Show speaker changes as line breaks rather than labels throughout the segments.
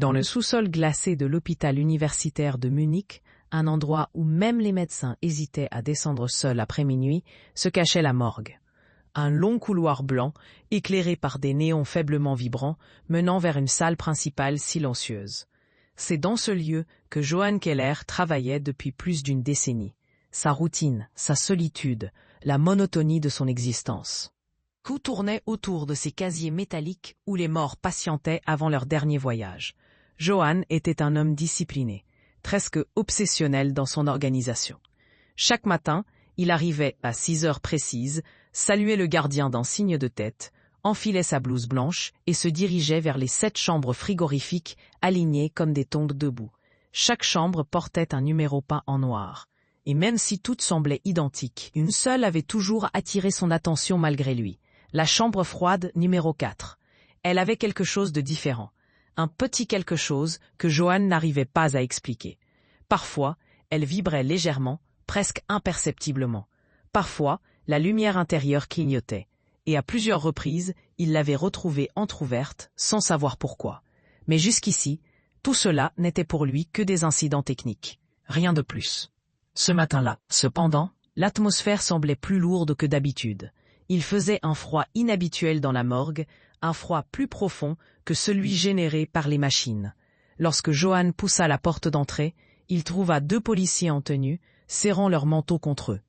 Dans le sous-sol glacé de l'hôpital universitaire de Munich, un endroit où même les médecins hésitaient à descendre seuls après minuit, se cachait la morgue. Un long couloir blanc, éclairé par des néons faiblement vibrants, menant vers une salle principale silencieuse. C'est dans ce lieu que Johann Keller travaillait depuis plus d'une décennie. Sa routine, sa solitude, la monotonie de son existence. Tout tournait autour de ces casiers métalliques où les morts patientaient avant leur dernier voyage. Johann était un homme discipliné, presque obsessionnel dans son organisation. Chaque matin, il arrivait à 6 heures précises, saluait le gardien d'un signe de tête, enfilait sa blouse blanche et se dirigeait vers les 7 chambres frigorifiques alignées comme des tombes debout. Chaque chambre portait un numéro peint en noir. Et même si toutes semblaient identiques, une seule avait toujours attiré son attention malgré lui. La chambre froide numéro 4. Elle avait quelque chose de différent. Un petit quelque chose que Johann n'arrivait pas à expliquer. Parfois, elle vibrait légèrement, presque imperceptiblement. Parfois, la lumière intérieure clignotait. Et à plusieurs reprises, il l'avait retrouvée entr'ouverte, sans savoir pourquoi. Mais jusqu'ici, tout cela n'était pour lui que des incidents techniques. Rien de plus. Ce matin-là, cependant, l'atmosphère semblait plus lourde que d'habitude. Il faisait un froid inhabituel dans la morgue, un froid plus profond que celui généré par les machines. Lorsque Johann poussa la porte d'entrée, il trouva 2 policiers en tenue, serrant leurs manteaux contre eux.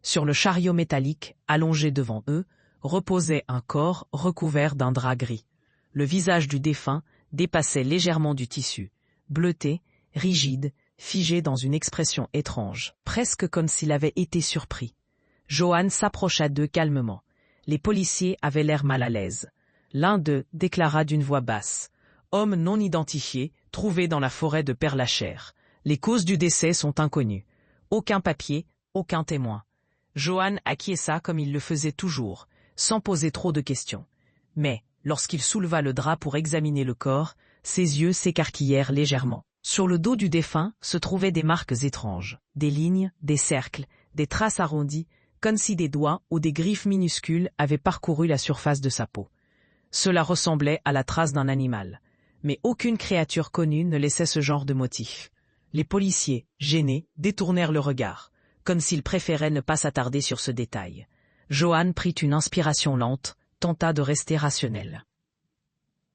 Sur le chariot métallique, allongé devant eux, reposait un corps recouvert d'un drap gris. Le visage du défunt dépassait légèrement du tissu, bleuté, rigide, figé dans une expression étrange, presque comme s'il avait été surpris. Johann s'approcha d'eux calmement. Les policiers avaient l'air mal à l'aise. L'un d'eux déclara d'une voix basse « Homme non identifié, trouvé dans la forêt de Père-Lachaise. Les causes du décès sont inconnues. Aucun papier, aucun témoin. » Johann acquiesça comme il le faisait toujours, sans poser trop de questions. Mais, lorsqu'il souleva le drap pour examiner le corps, ses yeux s'écarquillèrent légèrement. Sur le dos du défunt se trouvaient des marques étranges, des lignes, des cercles, des traces arrondies, comme si des doigts ou des griffes minuscules avaient parcouru la surface de sa peau. Cela ressemblait à la trace d'un animal, mais aucune créature connue ne laissait ce genre de motif. Les policiers, gênés, détournèrent le regard, comme s'ils préféraient ne pas s'attarder sur ce détail. Johann prit une inspiration lente, tenta de rester rationnel.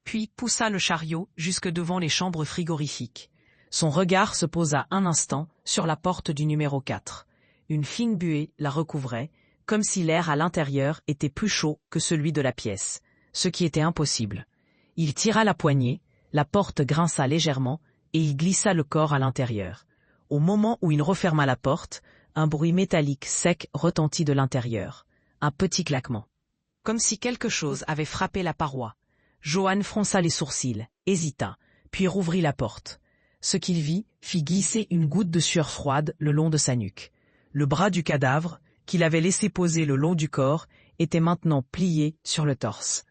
Puis poussa le chariot jusque devant les chambres frigorifiques. Son regard se posa un instant sur la porte du numéro 4. Une fine buée la recouvrait, comme si l'air à l'intérieur était plus chaud que celui de la pièce, ce qui était impossible. Il tira la poignée, la porte grinça légèrement, et il glissa le corps à l'intérieur. Au moment où il referma la porte, un bruit métallique sec retentit de l'intérieur. Un petit claquement. Comme si quelque chose avait frappé la paroi. Johann fronça les sourcils, hésita, puis rouvrit la porte. Ce qu'il vit fit glisser une goutte de sueur froide le long de sa nuque. Le bras du cadavre, qu'il avait laissé poser le long du corps, était maintenant plié sur le torse.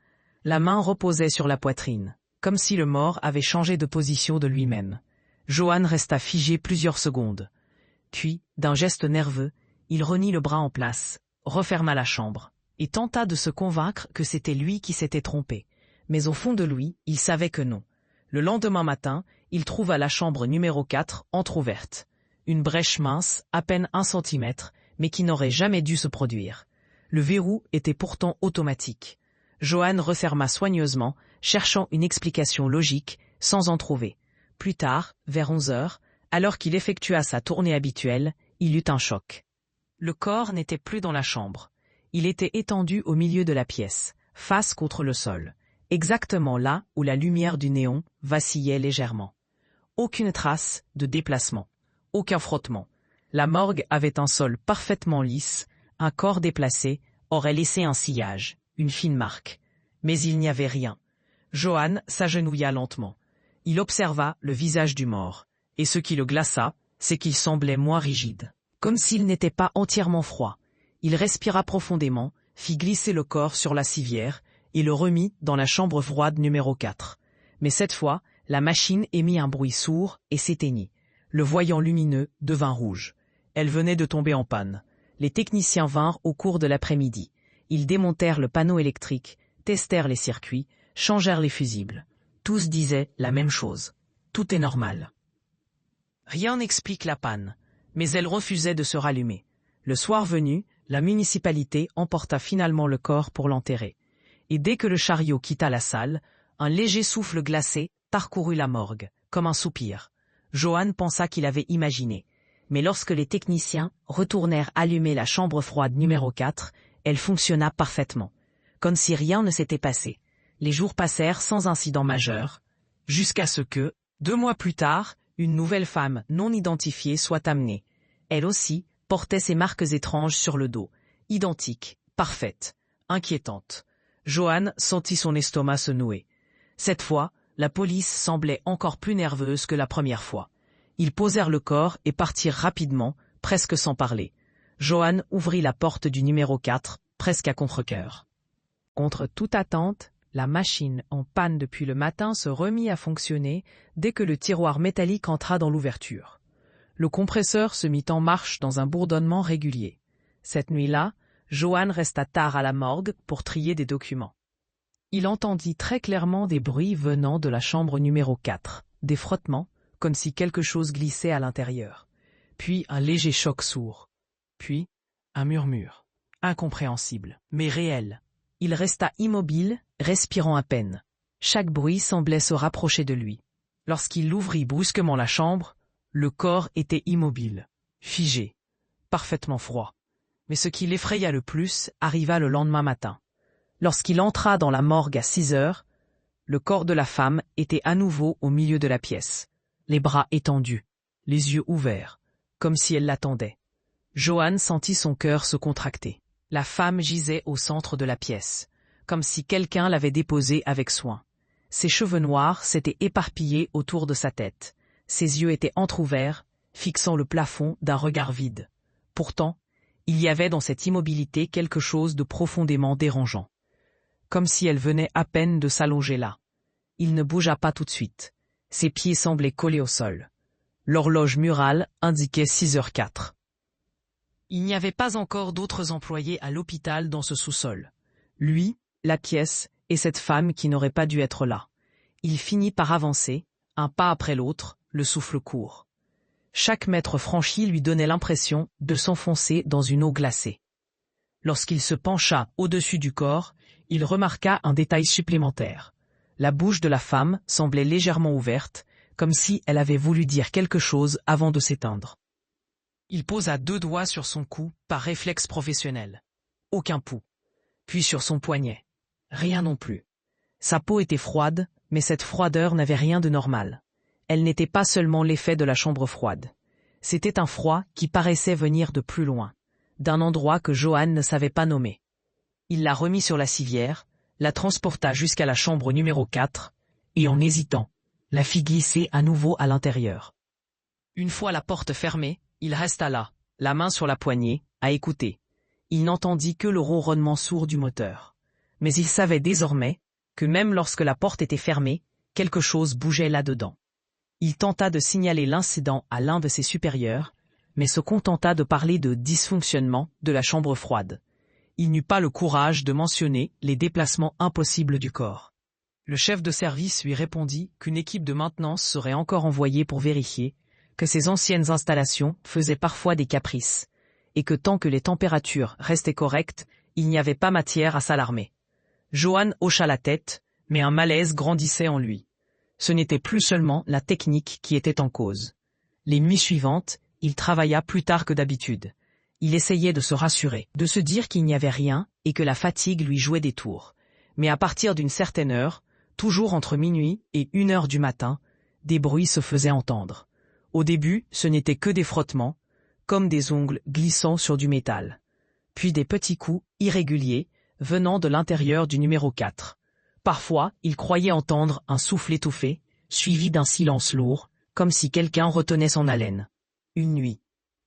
La main reposait sur la poitrine, comme si le mort avait changé de position de lui-même. Johann resta figé plusieurs secondes. Puis, d'un geste nerveux, il remit le bras en place, referma la chambre, et tenta de se convaincre que c'était lui qui s'était trompé. Mais au fond de lui, il savait que non. Le lendemain matin, il trouva la chambre numéro 4 entr'ouverte. Une brèche mince, à peine 1 centimètre, mais qui n'aurait jamais dû se produire. Le verrou était pourtant automatique. Johann referma soigneusement, cherchant une explication logique, sans en trouver. Plus tard, vers 11 heures, alors qu'il effectua sa tournée habituelle, il eut un choc. Le corps n'était plus dans la chambre. Il était étendu au milieu de la pièce, face contre le sol, exactement là où la lumière du néon vacillait légèrement. Aucune trace de déplacement, aucun frottement. La morgue avait un sol parfaitement lisse, un corps déplacé aurait laissé un sillage, une fine marque. Mais il n'y avait rien. Johann s'agenouilla lentement. Il observa le visage du mort, et ce qui le glaça, c'est qu'il semblait moins rigide, comme s'il n'était pas entièrement froid. Il respira profondément, fit glisser le corps sur la civière, et le remit dans la chambre froide numéro 4. Mais cette fois, la machine émit un bruit sourd et s'éteignit. Le voyant lumineux devint rouge. Elle venait de tomber en panne. Les techniciens vinrent au cours de l'après-midi. Ils démontèrent le panneau électrique, testèrent les circuits, changèrent les fusibles. Tous disaient la même chose. tout est normal. Rien n'explique la panne, mais elle refusait de se rallumer. Le soir venu, la municipalité emporta finalement le corps pour l'enterrer. Et dès que le chariot quitta la salle, un léger souffle glacé parcourut la morgue, comme un soupir. Johan pensa qu'il avait imaginé. Mais lorsque les techniciens retournèrent allumer la chambre froide numéro 4, elle fonctionna parfaitement. Comme si rien ne s'était passé. Les jours passèrent sans incident majeur, jusqu'à ce que, 2 mois plus tard, une nouvelle femme non identifiée soit amenée. Elle aussi portait ces marques étranges sur le dos, identiques, parfaites, inquiétantes. Johan sentit son estomac se nouer. Cette fois, la police semblait encore plus nerveuse que la première fois. Ils posèrent le corps et partirent rapidement, presque sans parler. Johan ouvrit la porte du numéro 4, presque à contre-cœur. Contre toute attente, la machine en panne depuis le matin se remit à fonctionner dès que le tiroir métallique entra dans l'ouverture. Le compresseur se mit en marche dans un bourdonnement régulier. Cette nuit-là, Johan resta tard à la morgue pour trier des documents. Il entendit très clairement des bruits venant de la chambre numéro 4, des frottements, comme si quelque chose glissait à l'intérieur. Puis un léger choc sourd. Puis un murmure, incompréhensible, mais réel. Il resta immobile, respirant à peine. Chaque bruit semblait se rapprocher de lui. Lorsqu'il ouvrit brusquement la chambre, le corps était immobile, figé, parfaitement froid. Mais ce qui l'effraya le plus arriva le lendemain matin. Lorsqu'il entra dans la morgue à 6 heures, le corps de la femme était à nouveau au milieu de la pièce, les bras étendus, les yeux ouverts, comme si elle l'attendait. Johan sentit son cœur se contracter. La femme gisait au centre de la pièce, comme si quelqu'un l'avait déposée avec soin. Ses cheveux noirs s'étaient éparpillés autour de sa tête. Ses yeux étaient entr'ouverts, fixant le plafond d'un regard vide. Pourtant, il y avait dans cette immobilité quelque chose de profondément dérangeant. Comme si elle venait à peine de s'allonger là. Il ne bougea pas tout de suite. Ses pieds semblaient collés au sol. L'horloge murale indiquait 6h04. Il n'y avait pas encore d'autres employés à l'hôpital dans ce sous-sol. Lui, la pièce, et cette femme qui n'aurait pas dû être là. Il finit par avancer, un pas après l'autre, le souffle court. Chaque mètre franchi lui donnait l'impression de s'enfoncer dans une eau glacée. Lorsqu'il se pencha au-dessus du corps, il remarqua un détail supplémentaire. La bouche de la femme semblait légèrement ouverte, comme si elle avait voulu dire quelque chose avant de s'éteindre. Il posa 2 doigts sur son cou par réflexe professionnel. Aucun pouls. Puis sur son poignet. Rien non plus. Sa peau était froide, mais cette froideur n'avait rien de normal. Elle n'était pas seulement l'effet de la chambre froide. C'était un froid qui paraissait venir de plus loin, d'un endroit que Johan ne savait pas nommer. Il la remit sur la civière, la transporta jusqu'à la chambre numéro 4, et en hésitant, la fit glisser à nouveau à l'intérieur. Une fois la porte fermée, il resta là, la main sur la poignée, à écouter. Il n'entendit que le ronronnement sourd du moteur. Mais il savait désormais que même lorsque la porte était fermée, quelque chose bougeait là-dedans. Il tenta de signaler l'incident à l'un de ses supérieurs, mais se contenta de parler de dysfonctionnement de la chambre froide. Il n'eut pas le courage de mentionner les déplacements impossibles du corps. Le chef de service lui répondit qu'une équipe de maintenance serait encore envoyée pour vérifier que ces anciennes installations faisaient parfois des caprices, et que tant que les températures restaient correctes, il n'y avait pas matière à s'alarmer. Johan hocha la tête, mais un malaise grandissait en lui. Ce n'était plus seulement la technique qui était en cause. Les nuits suivantes, il travailla plus tard que d'habitude. Il essayait de se rassurer, de se dire qu'il n'y avait rien et que la fatigue lui jouait des tours. Mais à partir d'une certaine heure, toujours entre minuit et 1h du matin, des bruits se faisaient entendre. Au début, ce n'était que des frottements, comme des ongles glissant sur du métal. Puis des petits coups irréguliers, venant de l'intérieur du numéro 4. Parfois, il croyait entendre un souffle étouffé, suivi d'un silence lourd, comme si quelqu'un retenait son haleine. Une nuit.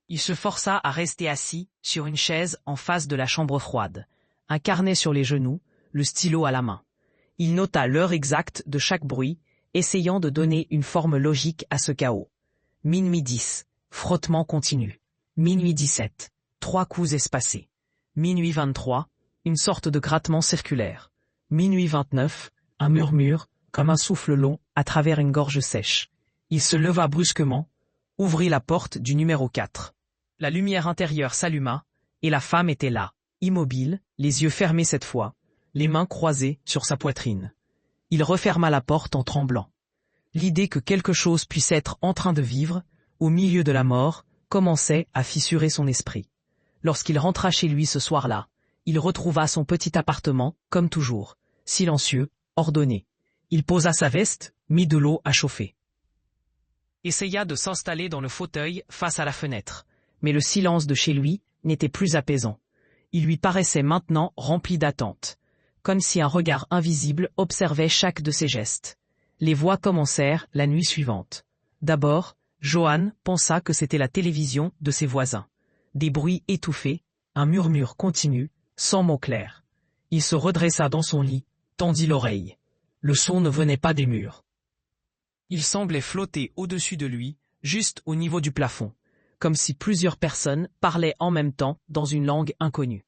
Il se força à rester assis sur une chaise en face de la chambre froide, un carnet sur les genoux, le stylo à la main. Il nota l'heure exacte de chaque bruit, essayant de donner une forme logique à ce chaos. Minuit 10, frottement continu. Minuit 17, 3 coups espacés. Minuit 23, une sorte de grattement circulaire. Minuit 29, un murmure, comme un souffle long, à travers une gorge sèche. Il se leva brusquement, ouvrit la porte du numéro 4. La lumière intérieure s'alluma, et la femme était là, immobile, les yeux fermés cette fois, les mains croisées sur sa poitrine. Il referma la porte en tremblant. L'idée que quelque chose puisse être en train de vivre, au milieu de la mort, commençait à fissurer son esprit. Lorsqu'il rentra chez lui ce soir-là, il retrouva son petit appartement, comme toujours, silencieux, ordonné. Il posa sa veste, mit de l'eau à chauffer. Essaya de s'installer dans le fauteuil face à la fenêtre, mais le silence de chez lui n'était plus apaisant. Il lui paraissait maintenant rempli d'attente, comme si un regard invisible observait chaque de ses gestes. Les voix commencèrent la nuit suivante. D'abord, Johann pensa que c'était la télévision de ses voisins. Des bruits étouffés, un murmure continu, sans mots clairs. Il se redressa dans son lit, tendit l'oreille. Le son ne venait pas des murs. Il semblait flotter au-dessus de lui, juste au niveau du plafond, comme si plusieurs personnes parlaient en même temps dans une langue inconnue.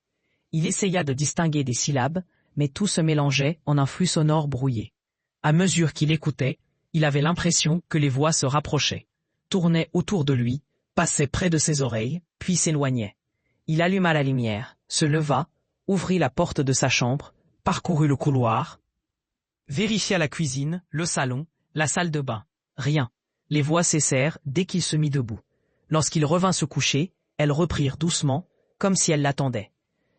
Il essaya de distinguer des syllabes, mais tout se mélangeait en un flux sonore brouillé. À mesure qu'il écoutait, il avait l'impression que les voix se rapprochaient, tournaient autour de lui, passaient près de ses oreilles, puis s'éloignaient. Il alluma la lumière, se leva, ouvrit la porte de sa chambre, parcourut le couloir, vérifia la cuisine, le salon, la salle de bain. Rien. Les voix cessèrent dès qu'il se mit debout. Lorsqu'il revint se coucher, elles reprirent doucement, comme si elles l'attendaient.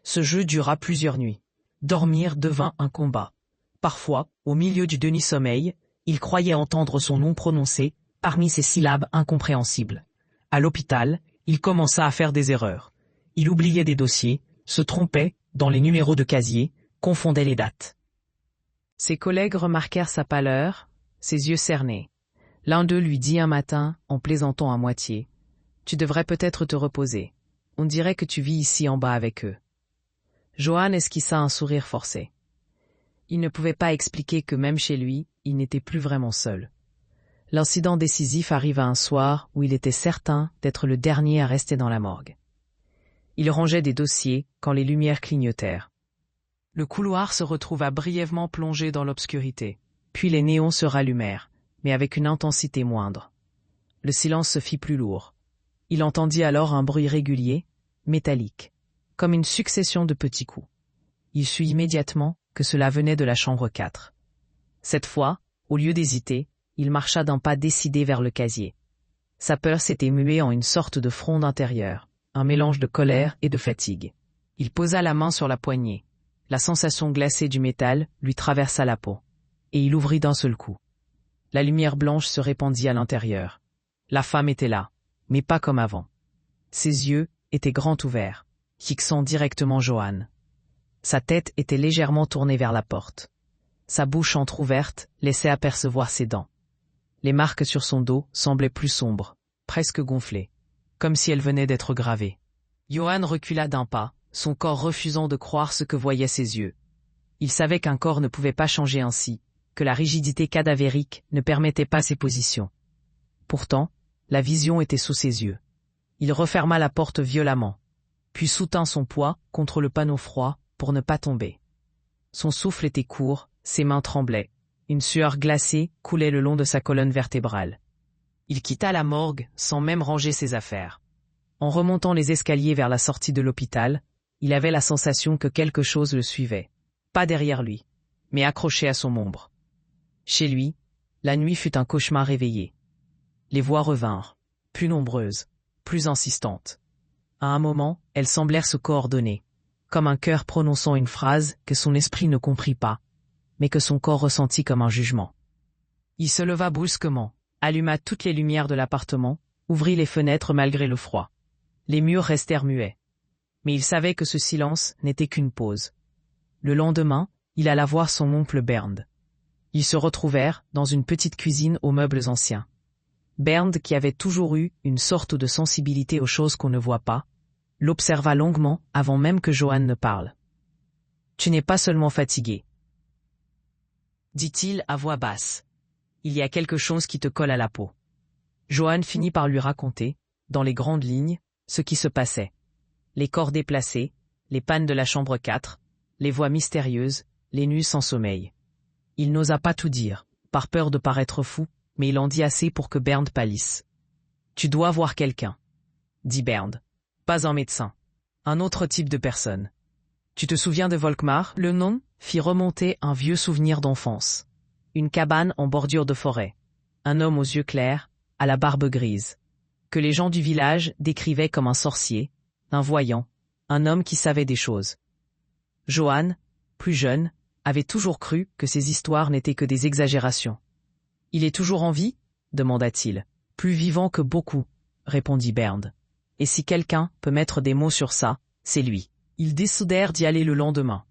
Ce jeu dura plusieurs nuits. Dormir devint un combat. Parfois, au milieu du demi-sommeil, il croyait entendre son nom prononcé, parmi ces syllabes incompréhensibles. À l'hôpital, il commença à faire des erreurs. Il oubliait des dossiers, se trompait dans les numéros de casier, confondait les dates. Ses collègues remarquèrent sa pâleur, ses yeux cernés. L'un d'eux lui dit un matin, en plaisantant à moitié, « Tu devrais peut-être te reposer. On dirait que tu vis ici en bas avec eux. » Johann esquissa un sourire forcé. Il ne pouvait pas expliquer que même chez lui, il n'était plus vraiment seul. L'incident décisif arriva un soir où il était certain d'être le dernier à rester dans la morgue. Il rangeait des dossiers quand les lumières clignotèrent. Le couloir se retrouva brièvement plongé dans l'obscurité, puis les néons se rallumèrent, mais avec une intensité moindre. Le silence se fit plus lourd. Il entendit alors un bruit régulier, métallique, comme une succession de petits coups. Il sut immédiatement que cela venait de la chambre 4. Cette fois, au lieu d'hésiter, il marcha d'un pas décidé vers le casier. Sa peur s'était muée en une sorte de fronde intérieure, un mélange de colère et de fatigue. Il posa la main sur la poignée. La sensation glacée du métal lui traversa la peau, et il ouvrit d'un seul coup. La lumière blanche se répandit à l'intérieur. La femme était là, mais pas comme avant. Ses yeux étaient grands ouverts, fixant directement Johann. Sa tête était légèrement tournée vers la porte. Sa bouche entr'ouverte laissait apercevoir ses dents. Les marques sur son dos semblaient plus sombres, presque gonflées, comme si elles venaient d'être gravées. Johann recula d'un pas, son corps refusant de croire ce que voyaient ses yeux. Il savait qu'un corps ne pouvait pas changer ainsi, que la rigidité cadavérique ne permettait pas ces positions. Pourtant, la vision était sous ses yeux. Il referma la porte violemment, puis soutint son poids contre le panneau froid pour ne pas tomber. Son souffle était court, ses mains tremblaient. Une sueur glacée coulait le long de sa colonne vertébrale. Il quitta la morgue sans même ranger ses affaires. En remontant les escaliers vers la sortie de l'hôpital, il avait la sensation que quelque chose le suivait. Pas derrière lui, mais accroché à son ombre. Chez lui, la nuit fut un cauchemar réveillé. Les voix revinrent, plus nombreuses, plus insistantes. À un moment, elles semblèrent se coordonner, comme un cœur prononçant une phrase que son esprit ne comprit pas, mais que son corps ressentit comme un jugement. Il se leva brusquement, alluma toutes les lumières de l'appartement, ouvrit les fenêtres malgré le froid. Les murs restèrent muets. Mais il savait que ce silence n'était qu'une pause. Le lendemain, il alla voir son oncle Bernd. Ils se retrouvèrent dans une petite cuisine aux meubles anciens. Bernd, qui avait toujours eu une sorte de sensibilité aux choses qu'on ne voit pas, l'observa longuement avant même que Johann ne parle. « Tu n'es pas seulement fatigué, » dit-il à voix basse. « Il y a quelque chose qui te colle à la peau. » Johann finit par lui raconter, dans les grandes lignes, ce qui se passait. Les corps déplacés, les pannes de la chambre 4, les voix mystérieuses, les nuits sans sommeil. Il n'osa pas tout dire, par peur de paraître fou, mais il en dit assez pour que Bernd pâlisse. « Tu dois voir quelqu'un, » dit Bernd. « Pas un médecin. Un autre type de personne. »« Tu te souviens de Volkmar, le nom ?» fit remonter un vieux souvenir d'enfance. Une cabane en bordure de forêt. Un homme aux yeux clairs, à la barbe grise, que les gens du village décrivaient comme un sorcier, un voyant, un homme qui savait des choses. Johann, plus jeune, avait toujours cru que ces histoires n'étaient que des exagérations. « Il est toujours en vie ?» demanda-t-il. « Plus vivant que beaucoup, » répondit Bernd. « Et si quelqu'un peut mettre des mots sur ça, c'est lui. » Ils décidèrent d'y aller le lendemain.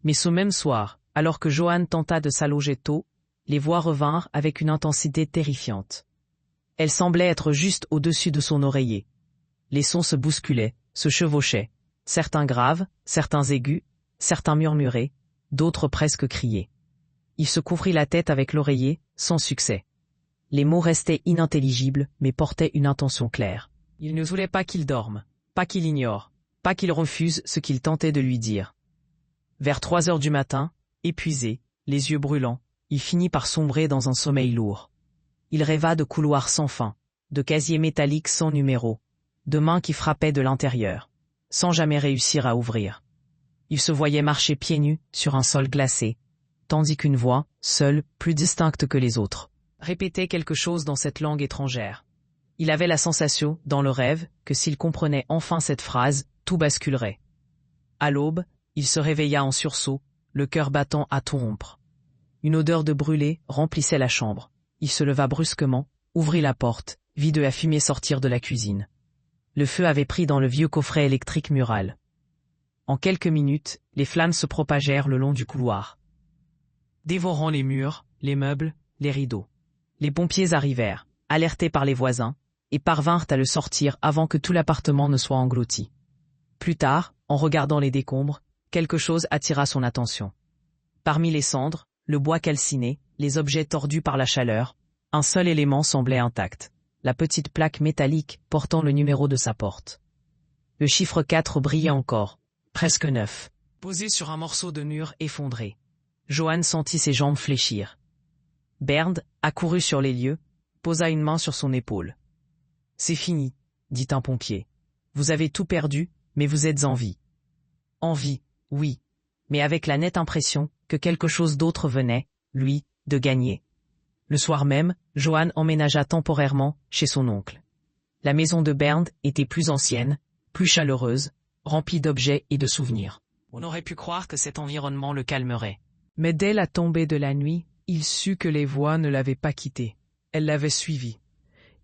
Mais ce même soir, alors que Johann tenta de s'allonger tôt, les voix revinrent avec une intensité terrifiante. Elles semblaient être juste au-dessus de son oreiller. Les sons se bousculaient, se chevauchaient, certains graves, certains aigus, certains murmuraient, d'autres presque criaient. Il se couvrit la tête avec l'oreiller, sans succès. Les mots restaient inintelligibles, mais portaient une intention claire. Il ne voulait pas qu'il dorme, pas qu'il ignore, pas qu'il refuse ce qu'il tentait de lui dire. Vers 3 heures du matin, épuisé, les yeux brûlants, il finit par sombrer dans un sommeil lourd. Il rêva de couloirs sans fin, de casiers métalliques sans numéro, de mains qui frappaient de l'intérieur, sans jamais réussir à ouvrir. Il se voyait marcher pieds nus sur un sol glacé, tandis qu'une voix, seule, plus distincte que les autres, répétait quelque chose dans cette langue étrangère. Il avait la sensation, dans le rêve, que s'il comprenait enfin cette phrase, tout basculerait. À l'aube, il se réveilla en sursaut, le cœur battant à tout rompre. Une odeur de brûlé remplissait la chambre. Il se leva brusquement, ouvrit la porte, vit de la fumée sortir de la cuisine. Le feu avait pris dans le vieux coffret électrique mural. En quelques minutes, les flammes se propagèrent le long du couloir, dévorant les murs, les meubles, les rideaux. Les pompiers arrivèrent, alertés par les voisins, et parvinrent à le sortir avant que tout l'appartement ne soit englouti. Plus tard, en regardant les décombres, quelque chose attira son attention. Parmi les cendres, le bois calciné, les objets tordus par la chaleur, un seul élément semblait intact, la petite plaque métallique portant le numéro de sa porte. Le chiffre 4 brillait encore, presque neuf, posé sur un morceau de mur effondré. Johann sentit ses jambes fléchir. Bernd, accourut sur les lieux, posa une main sur son épaule. « C'est fini, » dit un pompier. « Vous avez tout perdu, mais vous êtes en vie. » En vie, oui, mais avec la nette impression que quelque chose d'autre venait, lui, de gagner. Le soir même, Johann emménagea temporairement chez son oncle. La maison de Bernd était plus ancienne, plus chaleureuse, remplie d'objets et de souvenirs. On aurait pu croire que cet environnement le calmerait. Mais dès la tombée de la nuit, il sut que les voix ne l'avaient pas quitté. Elles l'avaient suivi.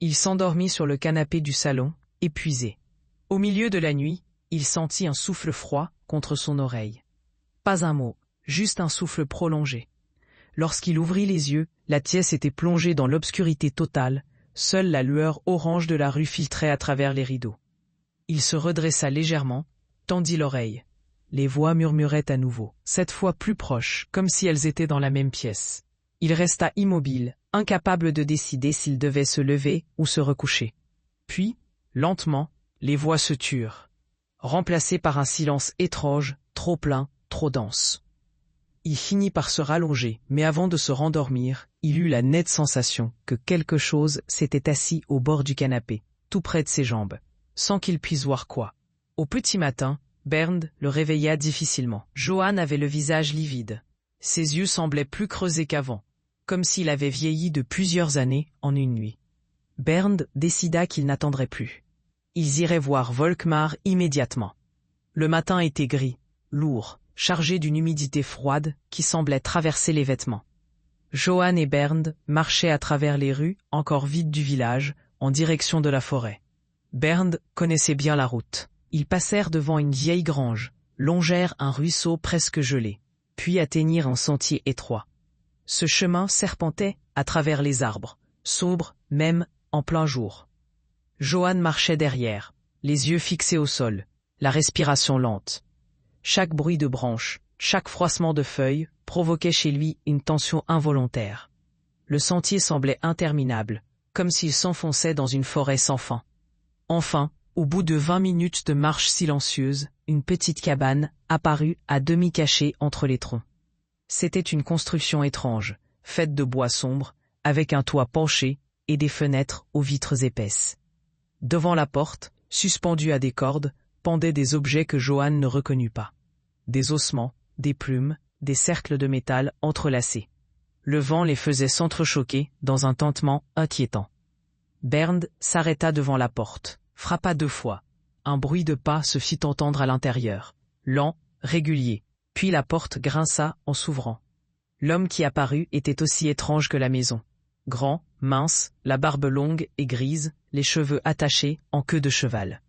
Il s'endormit sur le canapé du salon, épuisé. Au milieu de la nuit, il sentit un souffle froid contre son oreille. Pas un mot, juste un souffle prolongé. Lorsqu'il ouvrit les yeux, la pièce était plongée dans l'obscurité totale, seule la lueur orange de la rue filtrait à travers les rideaux. Il se redressa légèrement, tendit l'oreille. Les voix murmuraient à nouveau, cette fois plus proches, comme si elles étaient dans la même pièce. Il resta immobile, incapable de décider s'il devait se lever ou se recoucher. Puis, lentement, les voix se turent, remplacées par un silence étrange, trop plein, trop dense. Il finit par se rallonger, mais avant de se rendormir, il eut la nette sensation que quelque chose s'était assis au bord du canapé, tout près de ses jambes, sans qu'il puisse voir quoi. Au petit matin, Bernd le réveilla difficilement. Johann avait le visage livide. Ses yeux semblaient plus creusés qu'avant, comme s'il avait vieilli de plusieurs années en une nuit. Bernd décida qu'il n'attendrait plus. Ils iraient voir Volkmar immédiatement. Le matin était gris, lourd, chargé d'une humidité froide qui semblait traverser les vêtements. Johann et Bernd marchaient à travers les rues encore vides du village, en direction de la forêt. Bernd connaissait bien la route. Ils passèrent devant une vieille grange, longèrent un ruisseau presque gelé, puis atteignirent un sentier étroit. Ce chemin serpentait à travers les arbres, sobre même en plein jour. Johann marchait derrière, les yeux fixés au sol, la respiration lente. Chaque bruit de branche, chaque froissement de feuilles provoquait chez lui une tension involontaire. Le sentier semblait interminable, comme s'il s'enfonçait dans une forêt sans fin. Enfin, au bout de 20 minutes de marche silencieuse, une petite cabane apparut à demi cachée entre les troncs. C'était une construction étrange, faite de bois sombre, avec un toit penché et des fenêtres aux vitres épaisses. Devant la porte, suspendus à des cordes, pendaient des objets que Johann ne reconnut pas. Des ossements, des plumes, des cercles de métal entrelacés. Le vent les faisait s'entrechoquer dans un tintement inquiétant. Bernd s'arrêta devant la porte, frappa 2 fois. Un bruit de pas se fit entendre à l'intérieur, lent, régulier, puis la porte grinça en s'ouvrant. L'homme qui apparut était aussi étrange que la maison. Grand, mince, la barbe longue et grise, les cheveux attachés en queue de cheval.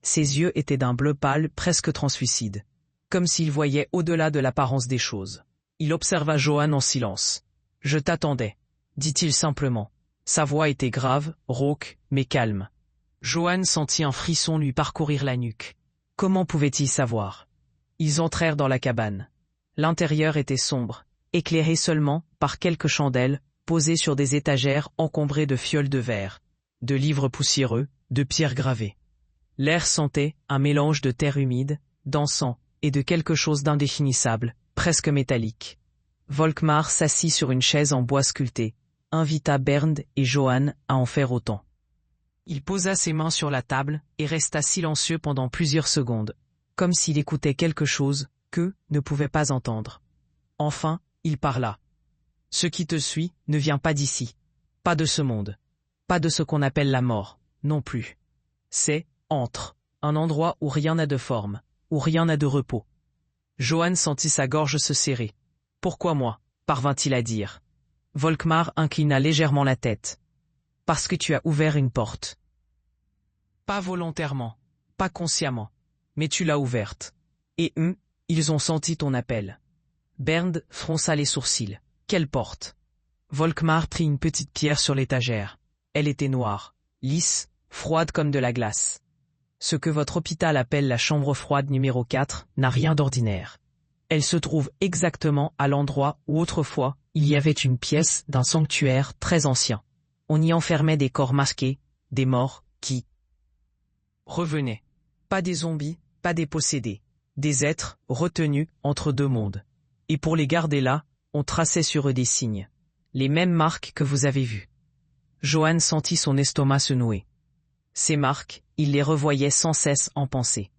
Ses yeux étaient d'un bleu pâle presque translucide, comme s'il voyait au-delà de l'apparence des choses. Il observa Johann en silence. « Je t'attendais », dit-il simplement. Sa voix était grave, rauque, mais calme. Johann sentit un frisson lui parcourir la nuque. Comment pouvait-il savoir? Ils entrèrent dans la cabane. L'intérieur était sombre, éclairé seulement par quelques chandelles posées sur des étagères encombrées de fioles de verre, de livres poussiéreux, de pierres gravées. L'air sentait un mélange de terre humide, d'encens et de quelque chose d'indéfinissable, presque métallique. Volkmar s'assit sur une chaise en bois sculpté, invita Bernd et Johann à en faire autant. Il posa ses mains sur la table et resta silencieux pendant plusieurs secondes, comme s'il écoutait quelque chose qu'eux ne pouvaient pas entendre. Enfin, il parla. « Ce qui te suit ne vient pas d'ici, pas de ce monde, pas de ce qu'on appelle la mort, non plus. C'est entre, un endroit où rien n'a de forme, où rien n'a de repos. » Johann sentit sa gorge se serrer. « Pourquoi moi ?» parvint-il à dire. Volkmar inclina légèrement la tête. « Parce que tu as ouvert une porte. Pas volontairement, pas consciemment, mais tu l'as ouverte. Et ils ont senti ton appel. » Bernd fronça les sourcils. « Quelle porte ?» Volkmar prit une petite pierre sur l'étagère. Elle était noire, lisse, froide comme de la glace. Ce que votre hôpital appelle la chambre froide numéro 4 n'a rien d'ordinaire. Elle se trouve exactement à l'endroit où autrefois il y avait une pièce d'un sanctuaire très ancien. On y enfermait des corps masqués, des morts, qui revenaient. Pas des zombies, pas des possédés. Des êtres retenus entre 2 mondes. Et pour les garder là, on traçait sur eux des signes. Les mêmes marques que vous avez vues. Johann sentit son estomac se nouer. Ces marques, il les revoyait sans cesse en pensée.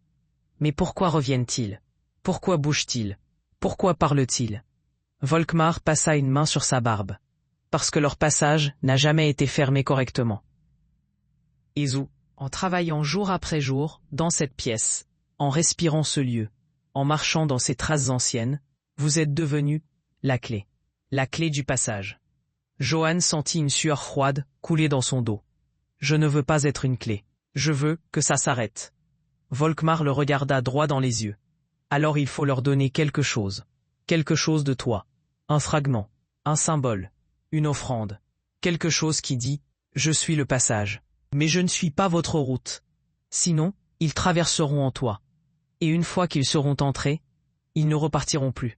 Mais pourquoi reviennent-ils? Pourquoi bougent-ils? Pourquoi parlent-ils? Volkmar passa une main sur sa barbe. Parce que leur passage n'a jamais été fermé correctement. Izu, en travaillant jour après jour dans cette pièce, en respirant ce lieu, en marchant dans ces traces anciennes, vous êtes devenu la clé du passage. Johann sentit une sueur froide couler dans son dos. Je ne veux pas être une clé, je veux que ça s'arrête. Volkmar le regarda droit dans les yeux. Alors il faut leur donner quelque chose de toi, un fragment, un symbole, une offrande, quelque chose qui dit « Je suis le passage, mais je ne suis pas votre route. » Sinon, ils traverseront en toi. Et une fois qu'ils seront entrés, ils ne repartiront plus.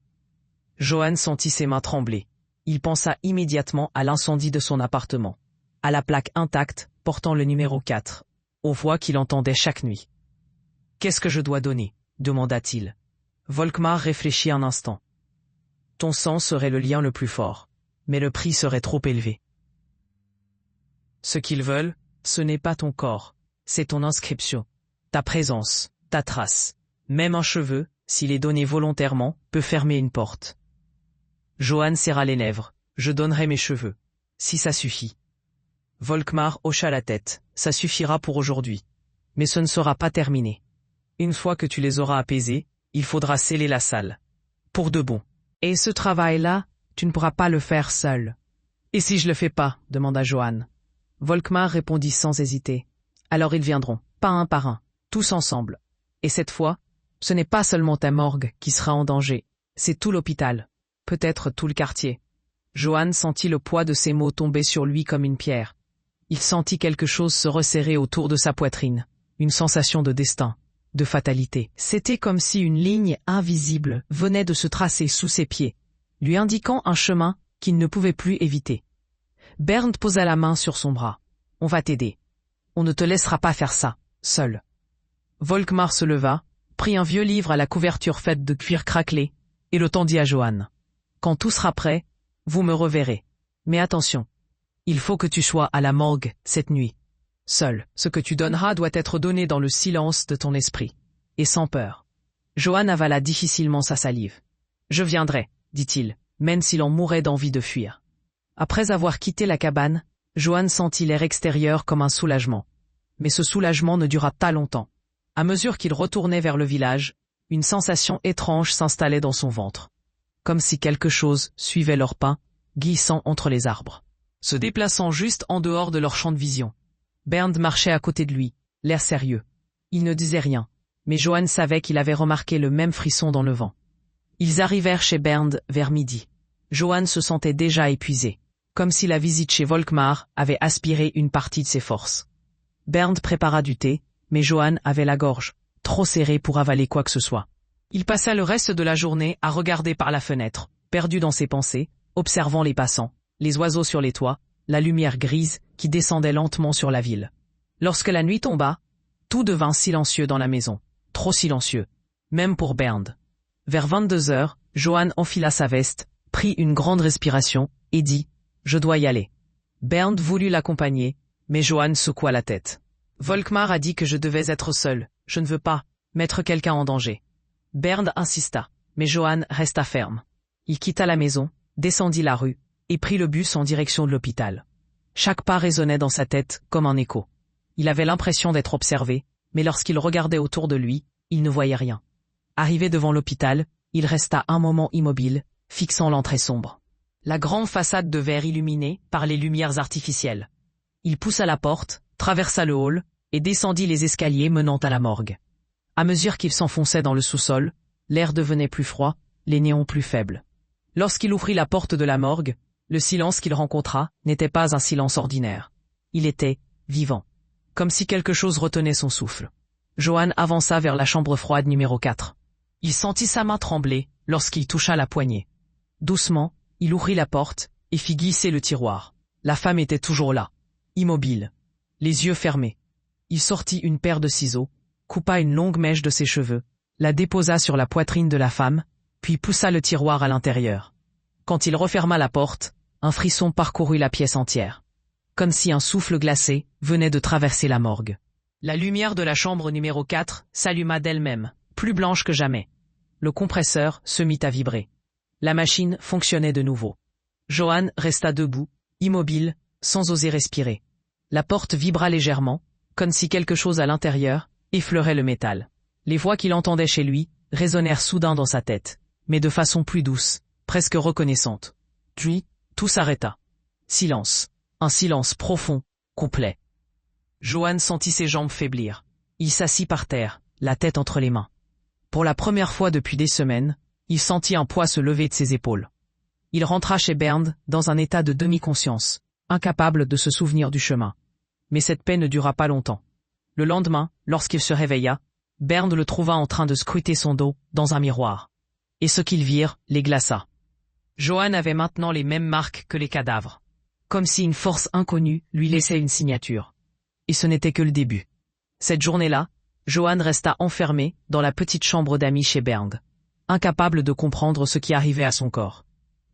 Johann sentit ses mains trembler. Il pensa immédiatement à l'incendie de son appartement, à la plaque intacte portant le numéro 4, aux voix qu'il entendait chaque nuit. « Qu'est-ce que je dois donner ?» demanda-t-il. Volkmar réfléchit un instant. « Ton sang serait le lien le plus fort, mais le prix serait trop élevé. Ce qu'ils veulent, ce n'est pas ton corps, c'est ton inscription, ta présence, ta trace. Même un cheveu, s'il est donné volontairement, peut fermer une porte. » Johann serra les lèvres. « Je donnerai mes cheveux, si ça suffit. » Volkmar hocha la tête. « Ça suffira pour aujourd'hui. Mais ce ne sera pas terminé. Une fois que tu les auras apaisés, il faudra sceller la salle. Pour de bon. Et ce travail-là, tu ne pourras pas le faire seul. »« Et si je le fais pas ?» demanda Johann. Volkmar répondit sans hésiter. « Alors ils viendront, pas un par un, tous ensemble. Et cette fois, ce n'est pas seulement ta morgue qui sera en danger, c'est tout l'hôpital, peut-être tout le quartier. » Johann sentit le poids de ces mots tomber sur lui comme une pierre. Il sentit quelque chose se resserrer autour de sa poitrine, une sensation de destin, de fatalité. C'était comme si une ligne invisible venait de se tracer sous ses pieds, lui indiquant un chemin qu'il ne pouvait plus éviter. Bernd posa la main sur son bras. « On va t'aider. On ne te laissera pas faire ça, seul. » Volkmar se leva, prit un vieux livre à la couverture faite de cuir craquelé, et le tendit à Johann. « Quand tout sera prêt, vous me reverrez. Mais attention, Il faut que tu sois à la morgue cette nuit. Seul, ce que tu donneras doit être donné dans le silence de ton esprit. Et sans peur. Johan avala difficilement sa salive. Je viendrai, dit-il, même s'il en mourait d'envie de fuir. Après avoir quitté la cabane, Johan sentit l'air extérieur comme un soulagement. Mais ce soulagement ne dura pas longtemps. À mesure qu'il retournait vers le village, une sensation étrange s'installait dans son ventre. Comme si quelque chose suivait leurs pas, glissant entre les arbres. Se déplaçant juste en dehors de leur champ de vision. Bernd marchait à côté de lui, l'air sérieux. Il ne disait rien, mais Johan savait qu'il avait remarqué le même frisson dans le vent. Ils arrivèrent chez Bernd vers midi. Johan se sentait déjà épuisé, comme si la visite chez Volkmar avait aspiré une partie de ses forces. Bernd prépara du thé, mais Johan avait la gorge, trop serrée pour avaler quoi que ce soit. Il passa le reste de la journée à regarder par la fenêtre, perdu dans ses pensées, observant les passants, les oiseaux sur les toits, la lumière grise qui descendait lentement sur la ville. Lorsque la nuit tomba, tout devint silencieux dans la maison, trop silencieux, même pour Bernd. Vers 22 heures, Johan enfila sa veste, prit une grande respiration, et dit « Je dois y aller ». Bernd voulut l'accompagner, mais Johan secoua la tête. Volkmar a dit que je devais être seul, je ne veux pas mettre quelqu'un en danger. Bernd insista, mais Johan resta ferme. Il quitta la maison, descendit la rue, et prit le bus en direction de l'hôpital. Chaque pas résonnait dans sa tête comme un écho. Il avait l'impression d'être observé, mais lorsqu'il regardait autour de lui, il ne voyait rien. Arrivé devant l'hôpital, il resta un moment immobile, fixant l'entrée sombre. La grande façade de verre illuminée par les lumières artificielles. Il poussa la porte, traversa le hall, et descendit les escaliers menant à la morgue. À mesure qu'il s'enfonçait dans le sous-sol, l'air devenait plus froid, les néons plus faibles. Lorsqu'il ouvrit la porte de la morgue, le silence qu'il rencontra n'était pas un silence ordinaire. Il était vivant, comme si quelque chose retenait son souffle. Johan avança vers la chambre froide numéro 4. Il sentit sa main trembler lorsqu'il toucha la poignée. Doucement, il ouvrit la porte et fit glisser le tiroir. La femme était toujours là, immobile, les yeux fermés. Il sortit une paire de ciseaux, coupa une longue mèche de ses cheveux, la déposa sur la poitrine de la femme, puis poussa le tiroir à l'intérieur. Quand il referma la porte, un frisson parcourut la pièce entière. Comme si un souffle glacé venait de traverser la morgue. La lumière de la chambre numéro 4 s'alluma d'elle-même, plus blanche que jamais. Le compresseur se mit à vibrer. La machine fonctionnait de nouveau. Johan resta debout, immobile, sans oser respirer. La porte vibra légèrement, comme si quelque chose à l'intérieur effleurait le métal. Les voix qu'il entendait chez lui résonnèrent soudain dans sa tête, mais de façon plus douce, presque reconnaissante. Puis, tout s'arrêta. Silence. Un silence profond, complet. Johan sentit ses jambes faiblir. Il s'assit par terre, la tête entre les mains. Pour la première fois depuis des semaines, il sentit un poids se lever de ses épaules. Il rentra chez Bernd dans un état de demi-conscience, incapable de se souvenir du chemin. Mais cette paix ne dura pas longtemps. Le lendemain, lorsqu'il se réveilla, Bernd le trouva en train de scruter son dos dans un miroir. Et ce qu'ils virent les glaça. Johan avait maintenant les mêmes marques que les cadavres. Comme si une force inconnue lui laissait une signature. Et ce n'était que le début. Cette journée-là, Johan resta enfermé dans la petite chambre d'amis chez Bernd, incapable de comprendre ce qui arrivait à son corps.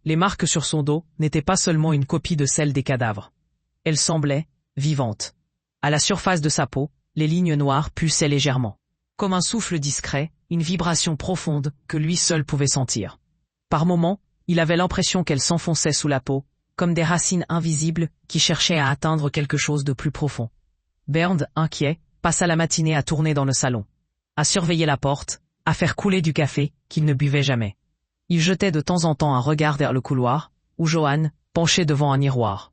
Les marques sur son dos n'étaient pas seulement une copie de celles des cadavres. Elles semblaient vivantes. À la surface de sa peau, les lignes noires pulsaient légèrement. Comme un souffle discret, une vibration profonde que lui seul pouvait sentir. Par moments, il avait l'impression qu'elles s'enfonçaient sous la peau, comme des racines invisibles qui cherchaient à atteindre quelque chose de plus profond. Bernd, inquiet, passa la matinée à tourner dans le salon, à surveiller la porte, à faire couler du café qu'il ne buvait jamais. Il jetait de temps en temps un regard vers le couloir, où Johan, penché devant un miroir,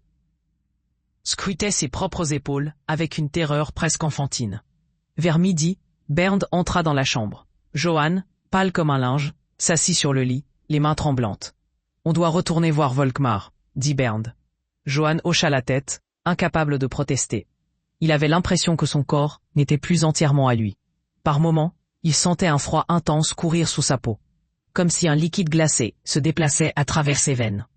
scrutait ses propres épaules avec une terreur presque enfantine. Vers midi, Bernd entra dans la chambre. Johan, pâle comme un linge, s'assit sur le lit, les mains tremblantes. « On doit retourner voir Volkmar », dit Bernd. Johan hocha la tête, incapable de protester. Il avait l'impression que son corps n'était plus entièrement à lui. Par moments, il sentait un froid intense courir sous sa peau, comme si un liquide glacé se déplaçait à travers ses veines.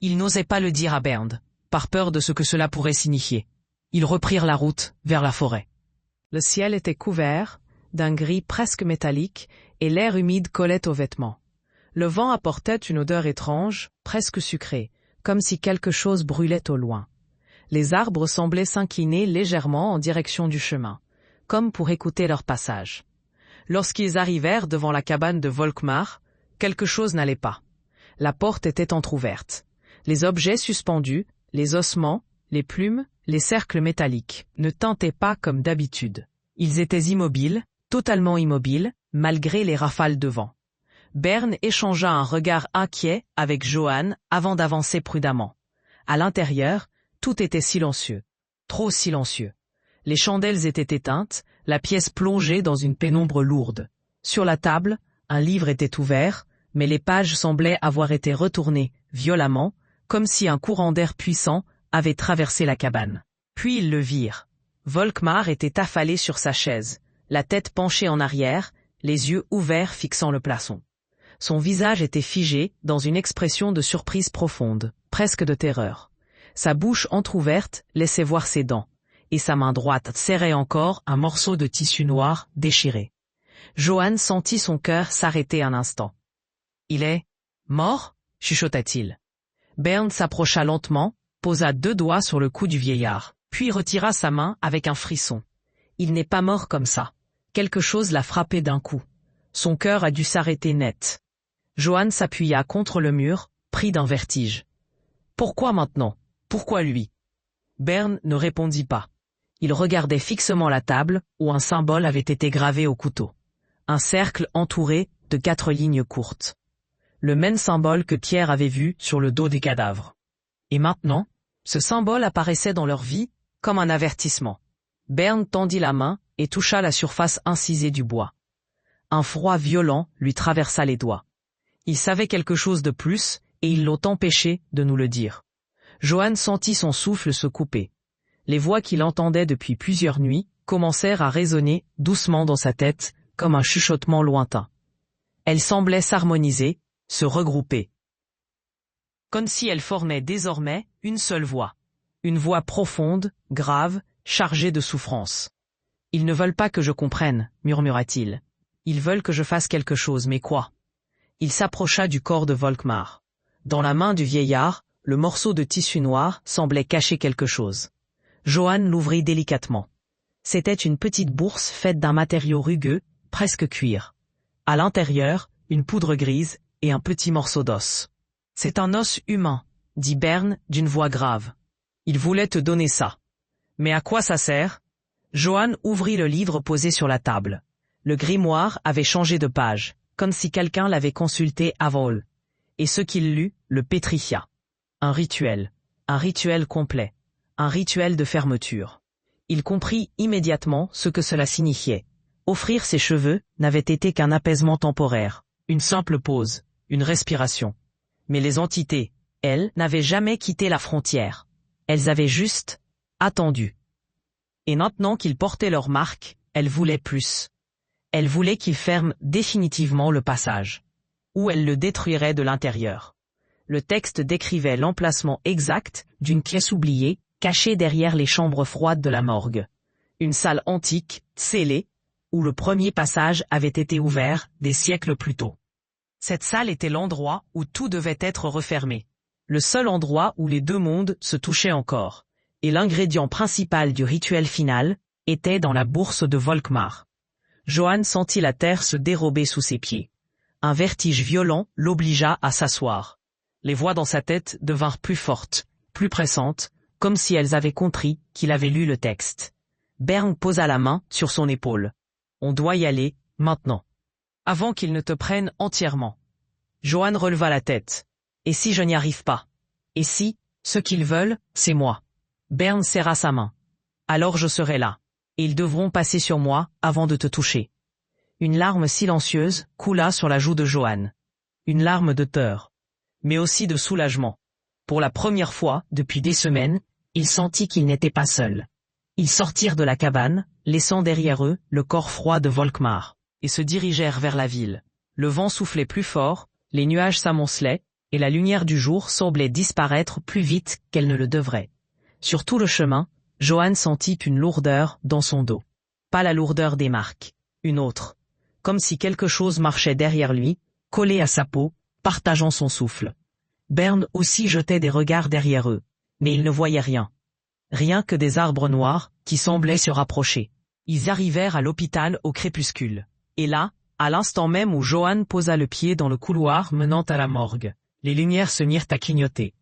Il n'osait pas le dire à Bernd, par peur de ce que cela pourrait signifier. Ils reprirent la route vers la forêt. Le ciel était couvert d'un gris presque métallique et l'air humide collait aux vêtements. Le vent apportait une odeur étrange, presque sucrée, comme si quelque chose brûlait au loin. Les arbres semblaient s'incliner légèrement en direction du chemin, comme pour écouter leur passage. Lorsqu'ils arrivèrent devant la cabane de Volkmar, quelque chose n'allait pas. La porte était entr'ouverte. Les objets suspendus, les ossements, les plumes, les cercles métalliques, ne tintaient pas comme d'habitude. Ils étaient immobiles, totalement immobiles, malgré les rafales de vent. Bern échangea un regard inquiet avec Johan avant d'avancer prudemment. À l'intérieur, tout était silencieux. Trop silencieux. Les chandelles étaient éteintes, la pièce plongée dans une pénombre lourde. Sur la table, un livre était ouvert, mais les pages semblaient avoir été retournées, violemment, comme si un courant d'air puissant avait traversé la cabane. Puis ils le virent. Volkmar était affalé sur sa chaise, la tête penchée en arrière, les yeux ouverts fixant le plafond. Son visage était figé dans une expression de surprise profonde, presque de terreur. Sa bouche entr'ouverte laissait voir ses dents, et sa main droite serrait encore un morceau de tissu noir déchiré. Johan sentit son cœur s'arrêter un instant. « Il est mort ?» chuchota-t-il. Bern s'approcha lentement, posa 2 doigts sur le cou du vieillard, puis retira sa main avec un frisson. Il n'est pas mort comme ça. Quelque chose l'a frappé d'un coup. Son cœur a dû s'arrêter net. Johan s'appuya contre le mur, pris d'un vertige. Pourquoi maintenant? Pourquoi lui? Bern ne répondit pas. Il regardait fixement la table où un symbole avait été gravé au couteau. Un cercle entouré de 4 lignes courtes. Le même symbole que Pierre avait vu sur le dos des cadavres. Et maintenant, ce symbole apparaissait dans leur vie comme un avertissement. Bern tendit la main et toucha la surface incisée du bois. Un froid violent lui traversa les doigts. Il savait quelque chose de plus et ils l'ont empêché de nous le dire. Johan sentit son souffle se couper. Les voix qu'il entendait depuis plusieurs nuits commencèrent à résonner doucement dans sa tête comme un chuchotement lointain. Elles semblaient s'harmoniser, se regrouper. Comme si elles formaient désormais une seule voix. Une voix profonde, grave, chargée de souffrance. « Ils ne veulent pas que je comprenne, murmura-t-il. Ils veulent que je fasse quelque chose, mais quoi ?» Il s'approcha du corps de Volkmar. Dans la main du vieillard, le morceau de tissu noir semblait cacher quelque chose. Johan l'ouvrit délicatement. C'était une petite bourse faite d'un matériau rugueux, presque cuir. À l'intérieur, une poudre grise et un petit morceau d'os. « C'est un os humain, » dit Bern d'une voix grave. « Il voulait te donner ça. » « Mais à quoi ça sert ?» Johan ouvrit le livre posé sur la table. Le grimoire avait changé de page, comme si quelqu'un l'avait consulté avant eux. Et ce qu'il lut le pétrifia. Un rituel complet, un rituel de fermeture. Il comprit immédiatement ce que cela signifiait. Offrir ses cheveux n'avait été qu'un apaisement temporaire, une simple pause, une respiration. Mais les entités, elles, n'avaient jamais quitté la frontière. Elles avaient juste attendu. Et maintenant qu'ils portaient leur marque, elles voulaient plus. Elles voulaient qu'ils ferment définitivement le passage. Ou elles le détruiraient de l'intérieur. Le texte décrivait l'emplacement exact d'une pièce oubliée, cachée derrière les chambres froides de la morgue. Une salle antique, scellée, où le premier passage avait été ouvert des siècles plus tôt. Cette salle était l'endroit où tout devait être refermé. Le seul endroit où les 2 mondes se touchaient encore. Et l'ingrédient principal du rituel final était dans la bourse de Volkmar. Johan sentit la terre se dérober sous ses pieds. Un vertige violent l'obligea à s'asseoir. Les voix dans sa tête devinrent plus fortes, plus pressantes, comme si elles avaient compris qu'il avait lu le texte. Bern posa la main sur son épaule. « On doit y aller, maintenant. Avant qu'ils ne te prennent entièrement. » Johan releva la tête. « Et si je n'y arrive pas? Et si, ce qu'ils veulent, c'est moi ?» Bern serra sa main. « Alors je serai là, et ils devront passer sur moi avant de te toucher. » Une larme silencieuse coula sur la joue de Johan. Une larme de peur, mais aussi de soulagement. Pour la première fois depuis des semaines, il sentit qu'il n'était pas seul. Ils sortirent de la cabane, laissant derrière eux le corps froid de Volkmar, et se dirigèrent vers la ville. Le vent soufflait plus fort, les nuages s'amoncelaient, et la lumière du jour semblait disparaître plus vite qu'elle ne le devrait. Sur tout le chemin, Johan sentit une lourdeur dans son dos. Pas la lourdeur des marques, une autre. Comme si quelque chose marchait derrière lui, collé à sa peau, partageant son souffle. Bern aussi jetait des regards derrière eux, mais il ne voyait rien. Rien que des arbres noirs qui semblaient se rapprocher. Ils arrivèrent à l'hôpital au crépuscule. Et là, à l'instant même où Johan posa le pied dans le couloir menant à la morgue, les lumières se mirent à clignoter.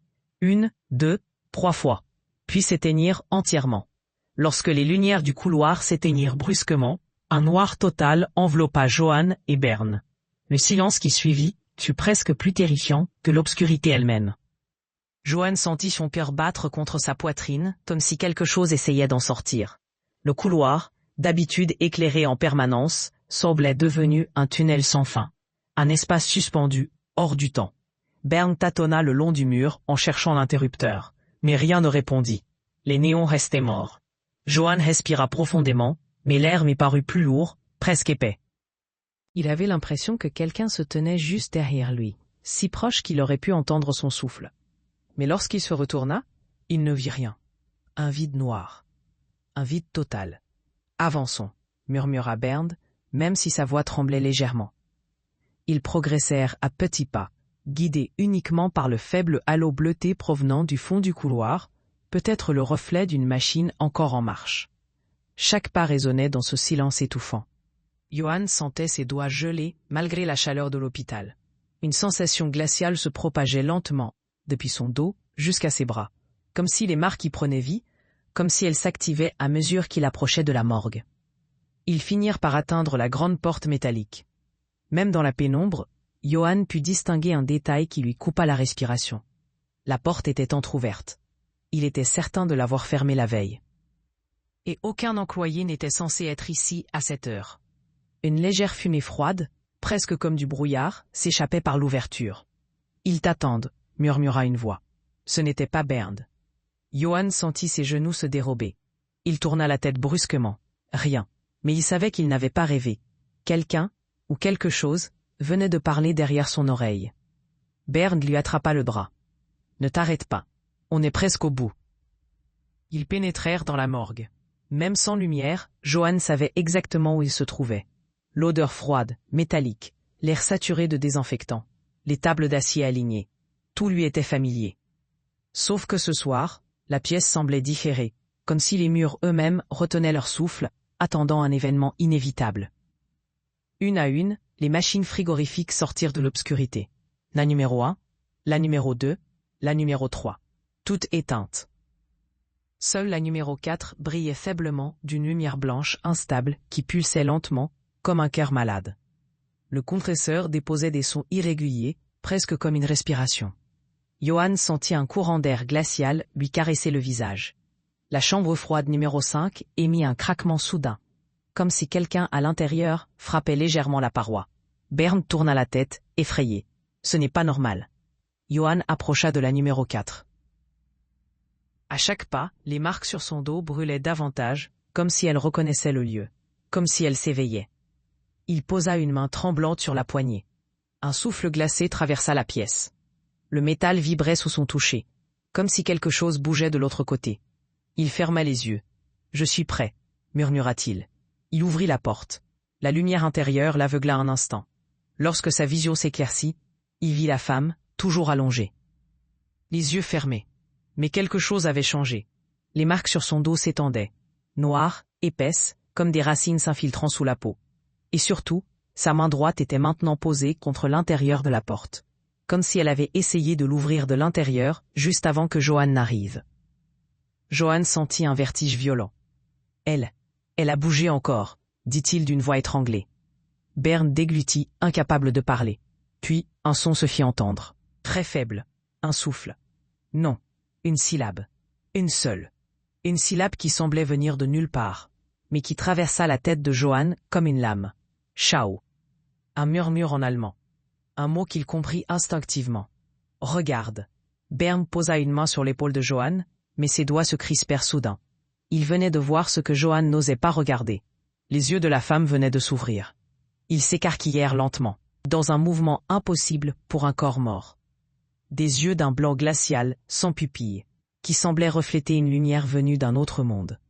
1, 2, 3 fois. Puis s'éteignirent entièrement. Lorsque les lumières du couloir s'éteignirent brusquement, un noir total enveloppa Johan et Bernd. Le silence qui suivit fut presque plus terrifiant que l'obscurité elle-même. Johan sentit son cœur battre contre sa poitrine, comme si quelque chose essayait d'en sortir. Le couloir, d'habitude éclairé en permanence, semblait devenu un tunnel sans fin. Un espace suspendu, hors du temps. Bernd tâtonna le long du mur en cherchant l'interrupteur, mais rien ne répondit. Les néons restaient morts. Johan respira profondément, mais l'air m'y parut plus lourd, presque épais. Il avait l'impression que quelqu'un se tenait juste derrière lui, si proche qu'il aurait pu entendre son souffle. Mais lorsqu'il se retourna, il ne vit rien. Un vide noir. Un vide total. « Avançons », murmura Bernd, même si sa voix tremblait légèrement. Ils progressèrent à petits pas, guidés uniquement par le faible halo bleuté provenant du fond du couloir, peut-être le reflet d'une machine encore en marche. Chaque pas résonnait dans ce silence étouffant. Johan sentait ses doigts gelés malgré la chaleur de l'hôpital. Une sensation glaciale se propageait lentement, depuis son dos jusqu'à ses bras, comme si les marques y prenaient vie, comme si elles s'activaient à mesure qu'il approchait de la morgue. Ils finirent par atteindre la grande porte métallique. Même dans la pénombre, Johan put distinguer un détail qui lui coupa la respiration. La porte était entr'ouverte. Il était certain de l'avoir fermée la veille. Et aucun employé n'était censé être ici à cette heure. Une légère fumée froide, presque comme du brouillard, s'échappait par l'ouverture. « Ils t'attendent », murmura une voix. Ce n'était pas Bernd. Johan sentit ses genoux se dérober. Il tourna la tête brusquement. Rien. Mais il savait qu'il n'avait pas rêvé. Quelqu'un, ou quelque chose, venait de parler derrière son oreille. Bernd lui attrapa le bras. « Ne t'arrête pas. On est presque au bout. » Ils pénétrèrent dans la morgue. Même sans lumière, Johan savait exactement où il se trouvait. L'odeur froide, métallique, l'air saturé de désinfectant, les tables d'acier alignées. Tout lui était familier. Sauf que ce soir, la pièce semblait différer, comme si les murs eux-mêmes retenaient leur souffle, attendant un événement inévitable. Une à une, les machines frigorifiques sortirent de l'obscurité. La numéro 1, la numéro 2, la numéro 3. Toutes éteintes. Seule la numéro 4 brillait faiblement d'une lumière blanche instable qui pulsait lentement, comme un cœur malade. Le compresseur déposait des sons irréguliers, presque comme une respiration. Johan sentit un courant d'air glacial lui caresser le visage. La chambre froide numéro 5 émit un craquement soudain, comme si quelqu'un à l'intérieur frappait légèrement la paroi. Bernd tourna la tête, effrayé. Ce n'est pas normal. Johan approcha de la numéro 4. À chaque pas, les marques sur son dos brûlaient davantage, comme si elle reconnaissait le lieu, comme si elle s'éveillait. Il posa une main tremblante sur la poignée. Un souffle glacé traversa la pièce. Le métal vibrait sous son toucher, comme si quelque chose bougeait de l'autre côté. Il ferma les yeux. « Je suis prêt », murmura-t-il. Il ouvrit la porte. La lumière intérieure l'aveugla un instant. Lorsque sa vision s'éclaircit, il vit la femme, toujours allongée. Les yeux fermés. Mais quelque chose avait changé. Les marques sur son dos s'étendaient, noires, épaisses, comme des racines s'infiltrant sous la peau. Et surtout, sa main droite était maintenant posée contre l'intérieur de la porte, comme si elle avait essayé de l'ouvrir de l'intérieur juste avant que Johan n'arrive. Johan sentit un vertige violent. Elle a bougé encore, dit-il d'une voix étranglée. Bernd déglutit, incapable de parler. Puis, un son se fit entendre. Très faible. Un souffle. Non. Une syllabe. Une seule. Une syllabe qui semblait venir de nulle part, mais qui traversa la tête de Johan comme une lame. Schau. Un murmure en allemand. Un mot qu'il comprit instinctivement. Regarde. Bernd posa une main sur l'épaule de Johan, mais ses doigts se crispèrent soudain. Il venait de voir ce que Johan n'osait pas regarder. Les yeux de la femme venaient de s'ouvrir. Ils s'écarquillèrent lentement, dans un mouvement impossible pour un corps mort. Des yeux d'un blanc glacial, sans pupille, qui semblaient refléter une lumière venue d'un autre monde.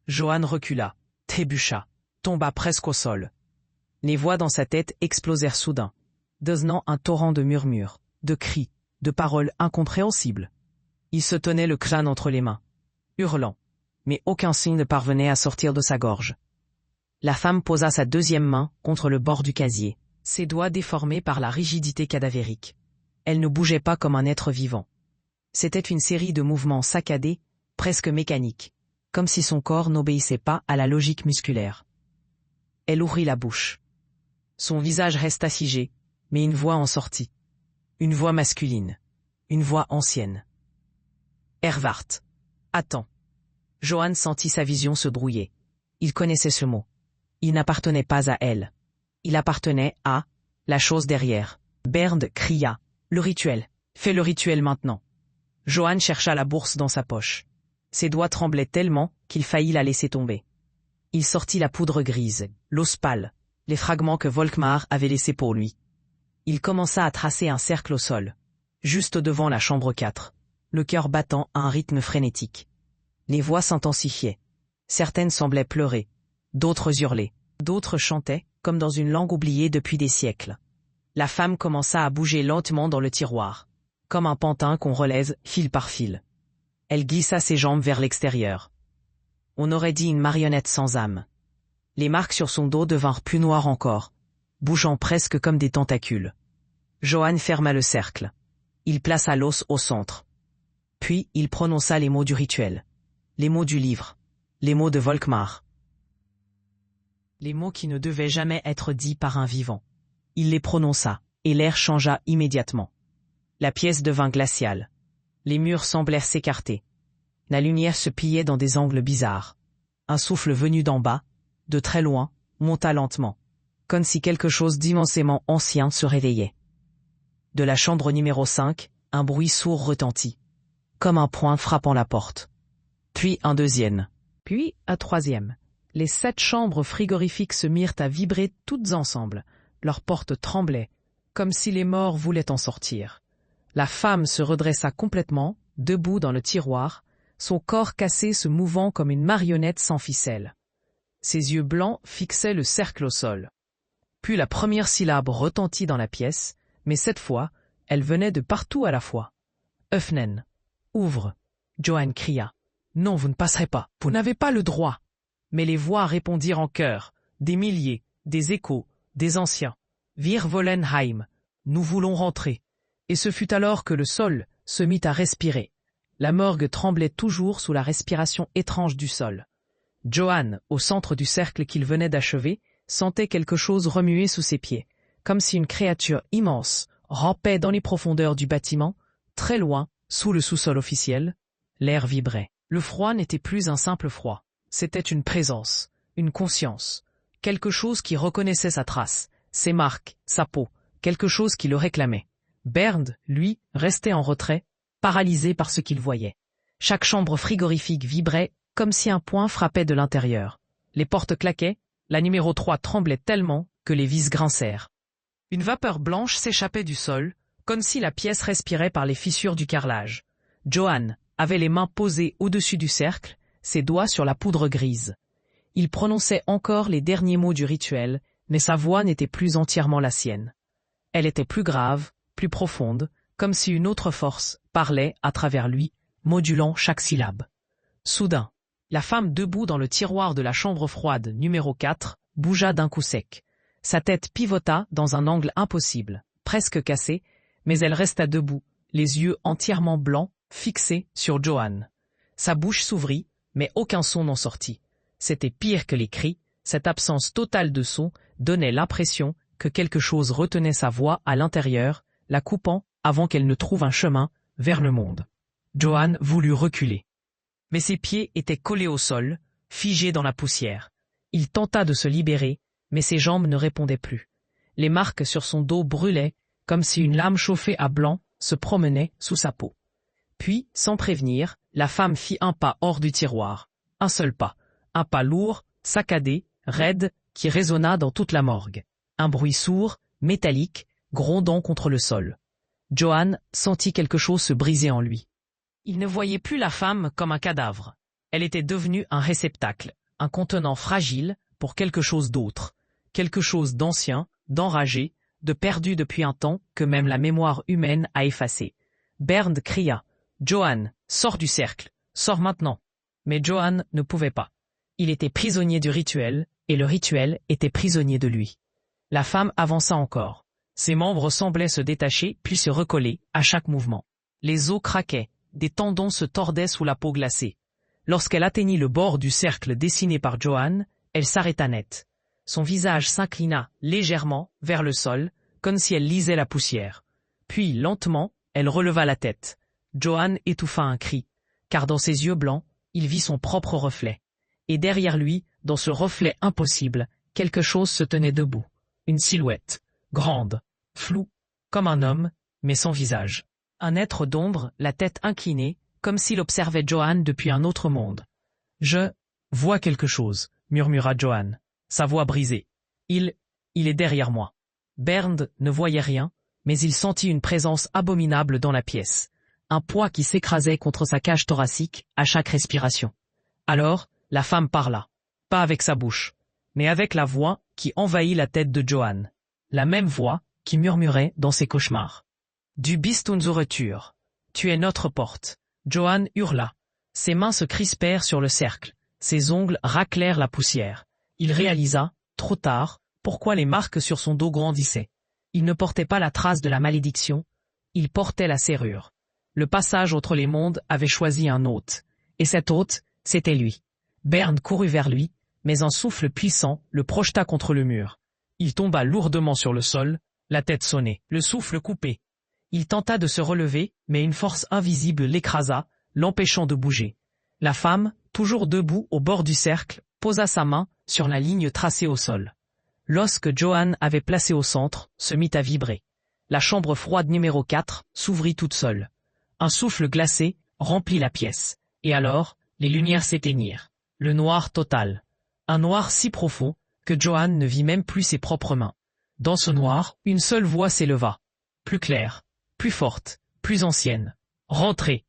Johan recula, trébucha, tomba presque au sol. Les voix dans sa tête explosèrent soudain, donnant un torrent de murmures, de cris, de paroles incompréhensibles. Il se tenait le crâne entre les mains. hurlant. Mais aucun signe ne parvenait à sortir de sa gorge. La femme posa sa deuxième main contre le bord du casier, ses doigts déformés par la rigidité cadavérique. Elle ne bougeait pas comme un être vivant. C'était une série de mouvements saccadés, presque mécaniques, comme si son corps n'obéissait pas à la logique musculaire. Elle ouvrit la bouche. Son visage resta figé, mais une voix en sortit. Une voix masculine. Une voix ancienne. Hervart. Attends. Johan sentit sa vision se brouiller. Il connaissait ce mot. Il n'appartenait pas à elle. Il appartenait à la chose derrière. Bernd cria. Le rituel. Fais le rituel maintenant. Johan chercha la bourse dans sa poche. Ses doigts tremblaient tellement qu'il faillit la laisser tomber. Il sortit la poudre grise, l'os pâle, les fragments que Volkmar avait laissés pour lui. Il commença à tracer un cercle au sol, juste devant la chambre 4, le cœur battant à un rythme frénétique. Les voix s'intensifiaient. Certaines semblaient pleurer, d'autres hurler, d'autres chantaient, comme dans une langue oubliée depuis des siècles. La femme commença à bouger lentement dans le tiroir, comme un pantin qu'on relève fil par fil. Elle glissa ses jambes vers l'extérieur. On aurait dit une marionnette sans âme. Les marques sur son dos devinrent plus noires encore, bougeant presque comme des tentacules. Johan ferma le cercle. Il plaça l'os au centre. Puis il prononça les mots du rituel, les mots du livre, les mots de Volkmar. Les mots qui ne devaient jamais être dits par un vivant. Il les prononça, et l'air changea immédiatement. La pièce devint glaciale. Les murs semblèrent s'écarter. La lumière se pliait dans des angles bizarres. Un souffle venu d'en bas, de très loin, monta lentement, comme si quelque chose d'immensément ancien se réveillait. De la chambre numéro 5, un bruit sourd retentit, comme un poing frappant la porte. Puis un deuxième. Puis un troisième. Les 7 chambres frigorifiques se mirent à vibrer toutes ensemble. Leurs portes tremblaient, comme si les morts voulaient en sortir. La femme se redressa complètement, debout dans le tiroir, son corps cassé se mouvant comme une marionnette sans ficelle. Ses yeux blancs fixaient le cercle au sol. Puis la première syllabe retentit dans la pièce, mais cette fois, elle venait de partout à la fois. « Öffnen !»« Ouvre !» Johan cria. « Non, vous ne passerez pas, vous n'avez pas le droit !» Mais les voix répondirent en chœur, des milliers, des échos, des anciens. « Wir wollen heim !»« Nous voulons rentrer !» Et ce fut alors que le sol se mit à respirer. La morgue tremblait toujours sous la respiration étrange du sol. Johan, au centre du cercle qu'il venait d'achever, sentait quelque chose remuer sous ses pieds, comme si une créature immense rampait dans les profondeurs du bâtiment, très loin, sous le sous-sol officiel. L'air vibrait. Le froid n'était plus un simple froid. C'était une présence, une conscience, quelque chose qui reconnaissait sa trace, ses marques, sa peau, quelque chose qui le réclamait. Bernd, lui, restait en retrait, paralysé par ce qu'il voyait. Chaque chambre frigorifique vibrait comme si un poing frappait de l'intérieur. Les portes claquaient, la numéro 3 tremblait tellement que les vis grincèrent. Une vapeur blanche s'échappait du sol, comme si la pièce respirait par les fissures du carrelage. Johan avait les mains posées au-dessus du cercle, ses doigts sur la poudre grise. Il prononçait encore les derniers mots du rituel, mais sa voix n'était plus entièrement la sienne. Elle était plus grave, plus profonde, comme si une autre force parlait à travers lui, modulant chaque syllabe. Soudain, la femme debout dans le tiroir de la chambre froide numéro 4 bougea d'un coup sec. Sa tête pivota dans un angle impossible, presque cassé, mais elle resta debout, les yeux entièrement blancs, fixés sur Johan. Sa bouche s'ouvrit, mais aucun son n'en sortit. C'était pire que les cris, cette absence totale de son donnait l'impression que quelque chose retenait sa voix à l'intérieur, la coupant avant qu'elle ne trouve un chemin vers le monde. Johan voulut reculer. Mais ses pieds étaient collés au sol, figés dans la poussière. Il tenta de se libérer, mais ses jambes ne répondaient plus. Les marques sur son dos brûlaient, comme si une lame chauffée à blanc se promenait sous sa peau. Puis, sans prévenir, la femme fit un pas hors du tiroir. Un seul pas. Un pas lourd, saccadé, raide, qui résonna dans toute la morgue. Un bruit sourd, métallique, grondant contre le sol. Johan sentit quelque chose se briser en lui. Il ne voyait plus la femme comme un cadavre. Elle était devenue un réceptacle, un contenant fragile pour quelque chose d'autre, quelque chose d'ancien, d'enragé, de perdu depuis un temps que même la mémoire humaine a effacé. Bernd cria. « Johan, sors du cercle, sors maintenant !» Mais Johann ne pouvait pas. Il était prisonnier du rituel, et le rituel était prisonnier de lui. La femme avança encore. Ses membres semblaient se détacher puis se recoller à chaque mouvement. Les os craquaient, des tendons se tordaient sous la peau glacée. Lorsqu'elle atteignit le bord du cercle dessiné par Johann, elle s'arrêta net. Son visage s'inclina légèrement vers le sol, comme si elle lisait la poussière. Puis, lentement, elle releva la tête. Johann étouffa un cri, car dans ses yeux blancs, il vit son propre reflet. Et derrière lui, dans ce reflet impossible, quelque chose se tenait debout. Une silhouette, grande, floue, comme un homme, mais sans visage. Un être d'ombre, la tête inclinée, comme s'il observait Johann depuis un autre monde. « Je vois quelque chose », murmura Johann, sa voix brisée. Il est derrière moi. Bernd ne voyait rien, mais il sentit une présence abominable dans la pièce. Un poids qui s'écrasait contre sa cage thoracique à chaque respiration. Alors, la femme parla. Pas avec sa bouche, mais avec la voix qui envahit la tête de Johann. La même voix qui murmurait dans ses cauchemars. « Du bist unsere Retour. Tu es notre porte. » Johann hurla. Ses mains se crispèrent sur le cercle. Ses ongles raclèrent la poussière. Il réalisa, trop tard, pourquoi les marques sur son dos grandissaient. Il ne portait pas la trace de la malédiction, il portait la serrure. Le passage entre les mondes avait choisi un hôte. Et cet hôte, c'était lui. Bernd courut vers lui, mais un souffle puissant le projeta contre le mur. Il tomba lourdement sur le sol, la tête sonnée, le souffle coupé. Il tenta de se relever, mais une force invisible l'écrasa, l'empêchant de bouger. La femme, toujours debout au bord du cercle, posa sa main sur la ligne tracée au sol. L'os que Johann avait placé au centre se mit à vibrer. La chambre froide numéro 4 s'ouvrit toute seule. Un souffle glacé remplit la pièce. Et alors, les lumières s'éteignirent. Le noir total. Un noir si profond que Johann ne vit même plus ses propres mains. Dans ce noir, une seule voix s'éleva. Plus claire, plus forte, plus ancienne. Rentrez.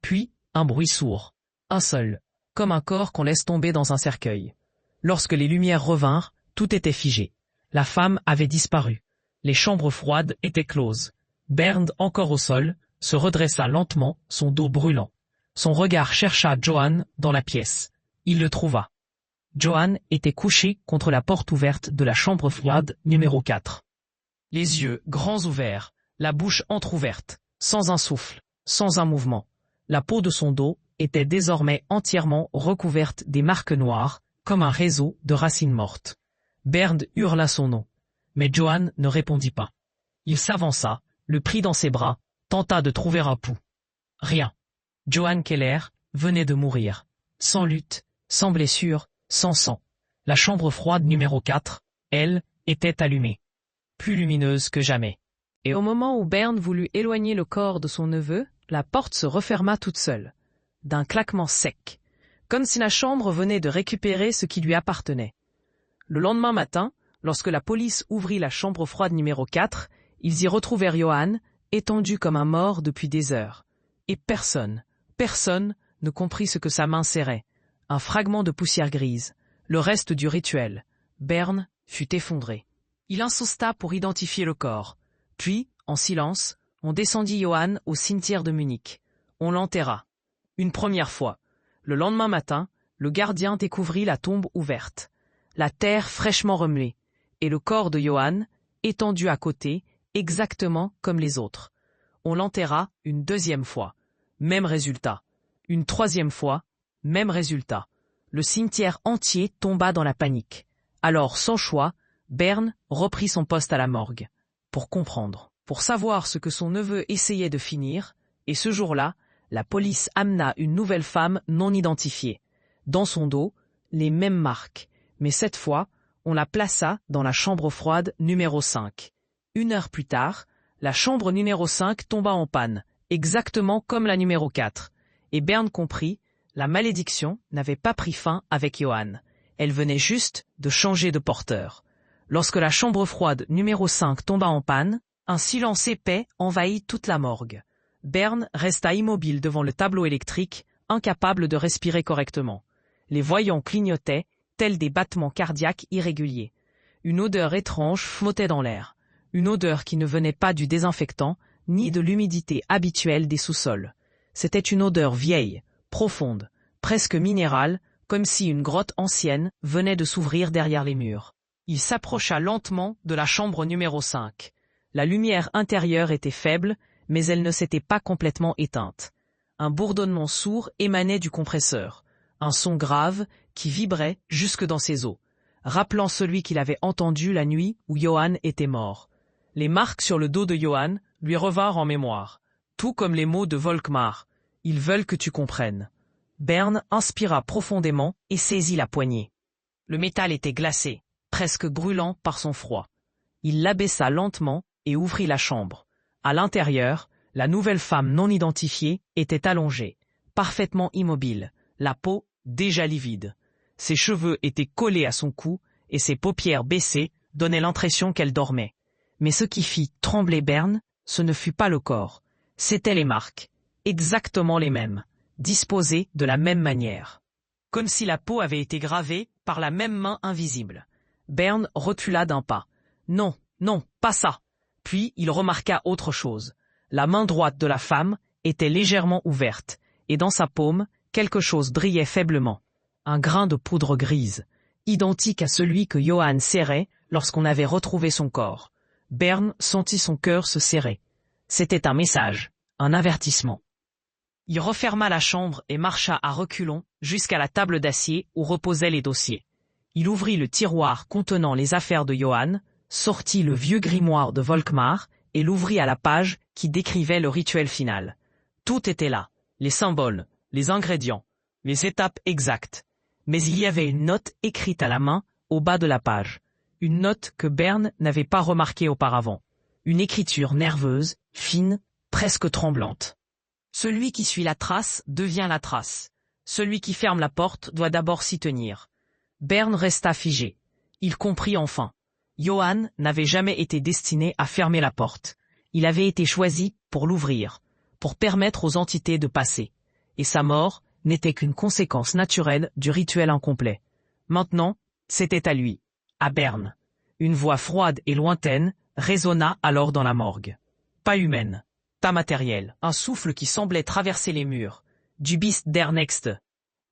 Puis, un bruit sourd. Un seul. Comme un corps qu'on laisse tomber dans un cercueil. Lorsque les lumières revinrent, tout était figé. La femme avait disparu. Les chambres froides étaient closes. Bernd, encore au sol, se redressa lentement, son dos brûlant. Son regard chercha Johann dans la pièce. Il le trouva. Johann était couché contre la porte ouverte de la chambre froide numéro 4. Les yeux grands ouverts, la bouche entr'ouverte, sans un souffle, sans un mouvement. La peau de son dos était désormais entièrement recouverte des marques noires, comme un réseau de racines mortes. Bernd hurla son nom, mais Johann ne répondit pas. Il s'avança, le prit dans ses bras, tenta de trouver un pouls. Rien. Johann Keller venait de mourir, sans lutte, sans blessure, sans sang. La chambre froide numéro 4, elle, était allumée. Plus lumineuse que jamais. Et au moment où Bernd voulut éloigner le corps de son neveu, la porte se referma toute seule, d'un claquement sec, comme si la chambre venait de récupérer ce qui lui appartenait. Le lendemain matin, lorsque la police ouvrit la chambre froide numéro 4, ils y retrouvèrent Johann, étendu comme un mort depuis des heures. Et personne ne comprit ce que sa main serrait. Un fragment de poussière grise, le reste du rituel. Bernd fut effondré. Il insista pour identifier le corps. Puis, en silence, on descendit Johann au cimetière de Munich. On l'enterra. Une première fois. Le lendemain matin, le gardien découvrit la tombe ouverte. La terre fraîchement remuée, et le corps de Johann, étendu à côté, exactement comme les autres. On l'enterra une deuxième fois. Même résultat. Une troisième fois, même résultat. Le cimetière entier tomba dans la panique. Alors, sans choix, Bernd reprit son poste à la morgue. Pour comprendre, pour savoir ce que son neveu essayait de finir, et ce jour-là, la police amena une nouvelle femme non identifiée. Dans son dos, les mêmes marques, mais cette fois, on la plaça dans la chambre froide numéro 5. 1 heure plus tard, la chambre numéro 5 tomba en panne, exactement comme la numéro 4. Et Bernd comprit, la malédiction n'avait pas pris fin avec Johann. Elle venait juste de changer de porteur. Lorsque la chambre froide numéro 5 tomba en panne, un silence épais envahit toute la morgue. Bernd resta immobile devant le tableau électrique, incapable de respirer correctement. Les voyants clignotaient, tels des battements cardiaques irréguliers. Une odeur étrange flottait dans l'air. Une odeur qui ne venait pas du désinfectant, ni de l'humidité habituelle des sous-sols. C'était une odeur vieille, profonde, presque minérale, comme si une grotte ancienne venait de s'ouvrir derrière les murs. Il s'approcha lentement de la chambre numéro 5. La lumière intérieure était faible, mais elle ne s'était pas complètement éteinte. Un bourdonnement sourd émanait du compresseur, un son grave qui vibrait jusque dans ses os, rappelant celui qu'il avait entendu la nuit où Johann était mort. Les marques sur le dos de Johann lui revinrent en mémoire, tout comme les mots de Volkmar. « Ils veulent que tu comprennes ». Bern inspira profondément et saisit la poignée. Le métal était glacé, presque brûlant par son froid. Il l'abaissa lentement et ouvrit la chambre. À l'intérieur, la nouvelle femme non identifiée était allongée, parfaitement immobile, la peau déjà livide. Ses cheveux étaient collés à son cou et ses paupières baissées donnaient l'impression qu'elle dormait. Mais ce qui fit trembler Bern, ce ne fut pas le corps, c'étaient les marques, exactement les mêmes, disposées de la même manière. Comme si la peau avait été gravée par la même main invisible. Bern recula d'un pas. Non, non, pas ça. Puis il remarqua autre chose. La main droite de la femme était légèrement ouverte, et dans sa paume, quelque chose brillait faiblement. Un grain de poudre grise, identique à celui que Johann serrait lorsqu'on avait retrouvé son corps. Bern sentit son cœur se serrer. C'était un message, un avertissement. Il referma la chambre et marcha à reculons jusqu'à la table d'acier où reposaient les dossiers. Il ouvrit le tiroir contenant les affaires de Johann, sortit le vieux grimoire de Volkmar et l'ouvrit à la page qui décrivait le rituel final. Tout était là, les symboles, les ingrédients, les étapes exactes. Mais il y avait une note écrite à la main au bas de la page. Une note que Bern n'avait pas remarquée auparavant. Une écriture nerveuse, fine, presque tremblante. Celui qui suit la trace devient la trace. Celui qui ferme la porte doit d'abord s'y tenir. Bern resta figé. Il comprit enfin. Johann n'avait jamais été destiné à fermer la porte. Il avait été choisi pour l'ouvrir, pour permettre aux entités de passer. Et sa mort n'était qu'une conséquence naturelle du rituel incomplet. Maintenant, c'était à lui, à Bern. Une voix froide et lointaine résonna alors dans la morgue. Pas humaine, pas matérielle, un souffle qui semblait traverser les murs. Du bist der Nächste.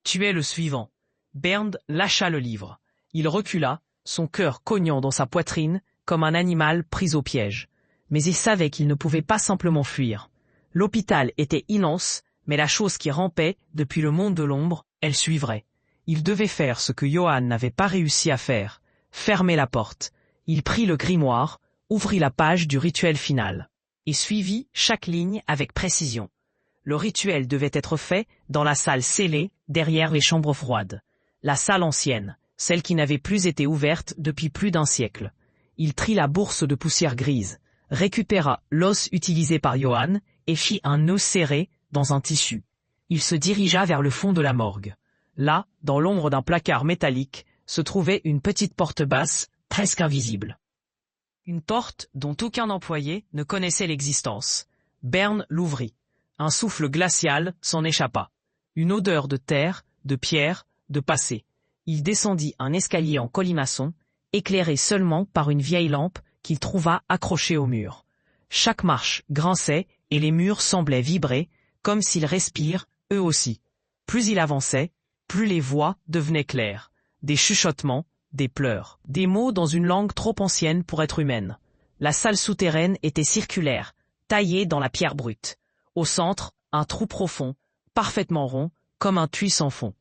Tu es le suivant. Bernd lâcha le livre. Il recula, son cœur cognant dans sa poitrine comme un animal pris au piège. Mais il savait qu'il ne pouvait pas simplement fuir. L'hôpital était immense, mais la chose qui rampait depuis le monde de l'ombre, elle suivrait. Il devait faire ce que Johann n'avait pas réussi à faire, fermer la porte. Il prit le grimoire, ouvrit la page du rituel final, et suivit chaque ligne avec précision. Le rituel devait être fait dans la salle scellée, derrière les chambres froides. La salle ancienne, celle qui n'avait plus été ouverte depuis plus d'un siècle. Il trit la bourse de poussière grise, récupéra l'os utilisé par Johann et fit un nœud serré dans un tissu. Il se dirigea vers le fond de la morgue. Là, dans l'ombre d'un placard métallique, se trouvait une petite porte basse, presque invisible. Une porte dont aucun employé ne connaissait l'existence. Bern l'ouvrit. Un souffle glacial s'en échappa. Une odeur de terre, de pierre, de passé. Il descendit un escalier en colimaçon, éclairé seulement par une vieille lampe qu'il trouva accrochée au mur. Chaque marche grinçait et les murs semblaient vibrer, comme s'ils respirent, eux aussi. Plus il avançait, plus les voix devenaient claires. Des chuchotements, des pleurs, des mots dans une langue trop ancienne pour être humaine. La salle souterraine était circulaire, taillée dans la pierre brute. Au centre, un trou profond, parfaitement rond, comme un puits sans fond.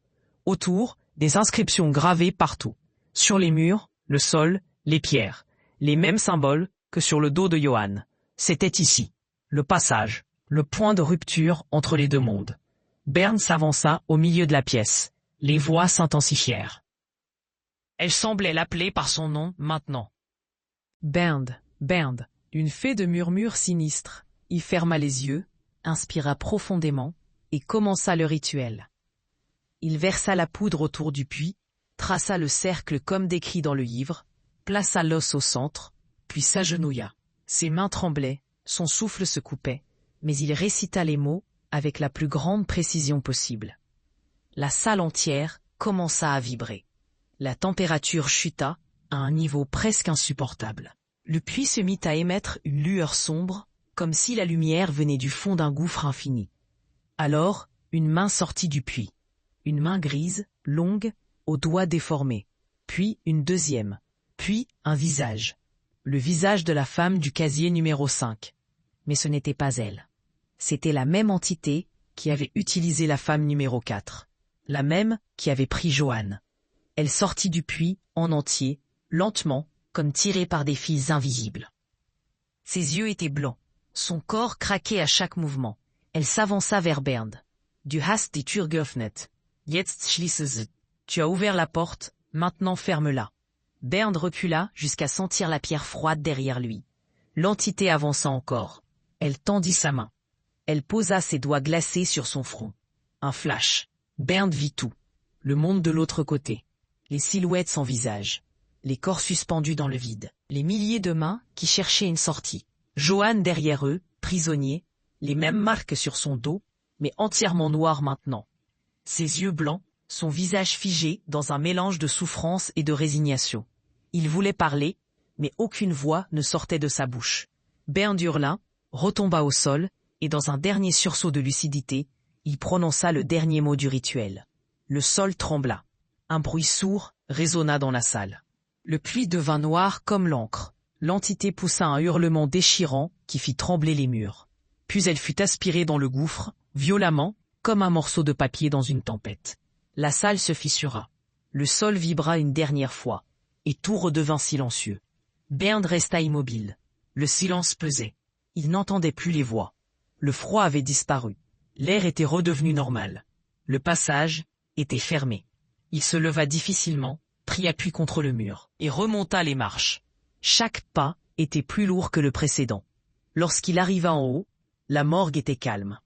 Autour, des inscriptions gravées partout. Sur les murs, le sol, les pierres. Les mêmes symboles que sur le dos de Johann. C'était ici, le passage, le point de rupture entre les deux mondes. Bern s'avança au milieu de la pièce. Les voix s'intensifièrent. Elle semblait l'appeler par son nom maintenant. Bernd, Bernd, une fée de murmures sinistres. Il ferma les yeux, inspira profondément et commença le rituel. Il versa la poudre autour du puits, traça le cercle comme décrit dans le livre, plaça l'os au centre, puis s'agenouilla. Ses mains tremblaient, son souffle se coupait, mais il récita les mots avec la plus grande précision possible. La salle entière commença à vibrer. La température chuta à un niveau presque insupportable. Le puits se mit à émettre une lueur sombre, comme si la lumière venait du fond d'un gouffre infini. Alors, une main sortit du puits. une main grise, longue, aux doigts déformés, puis une deuxième, puis un visage. Le visage de la femme du casier numéro 5. Mais ce n'était pas elle. C'était la même entité qui avait utilisé la femme numéro 4. La même qui avait pris Joanne. Elle sortit du puits, en entier, lentement, comme tirée par des fils invisibles. Ses yeux étaient blancs. Son corps craquait à chaque mouvement. Elle s'avança vers Bernd. Du hast die Tür geöffnet. Jetzt schließe sie. Tu as ouvert la porte, maintenant ferme-la. Bernd recula jusqu'à sentir la pierre froide derrière lui. L'entité avança encore. Elle tendit sa main. Elle posa ses doigts glacés sur son front. Un flash. Bernd vit tout. Le monde de l'autre côté. Les silhouettes sans visage. Les corps suspendus dans le vide. Les milliers de mains qui cherchaient une sortie. Joanne derrière eux, prisonnier. Les mêmes marques sur son dos, mais entièrement noir maintenant. Ses yeux blancs, son visage figé dans un mélange de souffrance et de résignation. Il voulait parler, mais aucune voix ne sortait de sa bouche. Bernd hurla, retomba au sol, et dans un dernier sursaut de lucidité, il prononça le dernier mot du rituel. Le sol trembla. Un bruit sourd résonna dans la salle. Le puits devint noir comme l'encre. L'entité poussa un hurlement déchirant qui fit trembler les murs. Puis elle fut aspirée dans le gouffre, violemment, comme un morceau de papier dans une tempête. La salle se fissura. Le sol vibra une dernière fois, et tout redevint silencieux. Bernd resta immobile. Le silence pesait. Il n'entendait plus les voix. Le froid avait disparu. L'air était redevenu normal. Le passage était fermé. Il se leva difficilement, prit appui contre le mur, et remonta les marches. Chaque pas était plus lourd que le précédent. Lorsqu'il arriva en haut, la morgue était calme.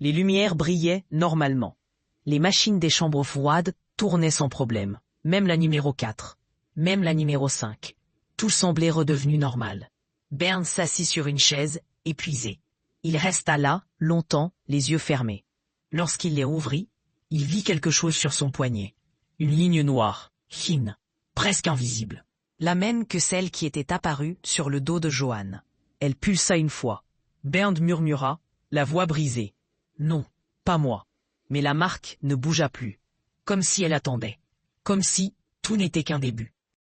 Les lumières brillaient normalement. Les machines des chambres froides tournaient sans problème. Même la numéro 4. Même la numéro 5. Tout semblait redevenu normal. Bernd s'assit sur une chaise, épuisé. Il resta là, longtemps, les yeux fermés. Lorsqu'il les rouvrit, il vit quelque chose sur son poignet. Une ligne noire, fine, presque invisible. La même que celle qui était apparue sur le dos de Joanne. Elle pulsa une fois. Bernd murmura, la voix brisée. Non, pas moi. Mais la marque ne bougea plus. Comme si elle attendait. Comme si tout n'était qu'un début.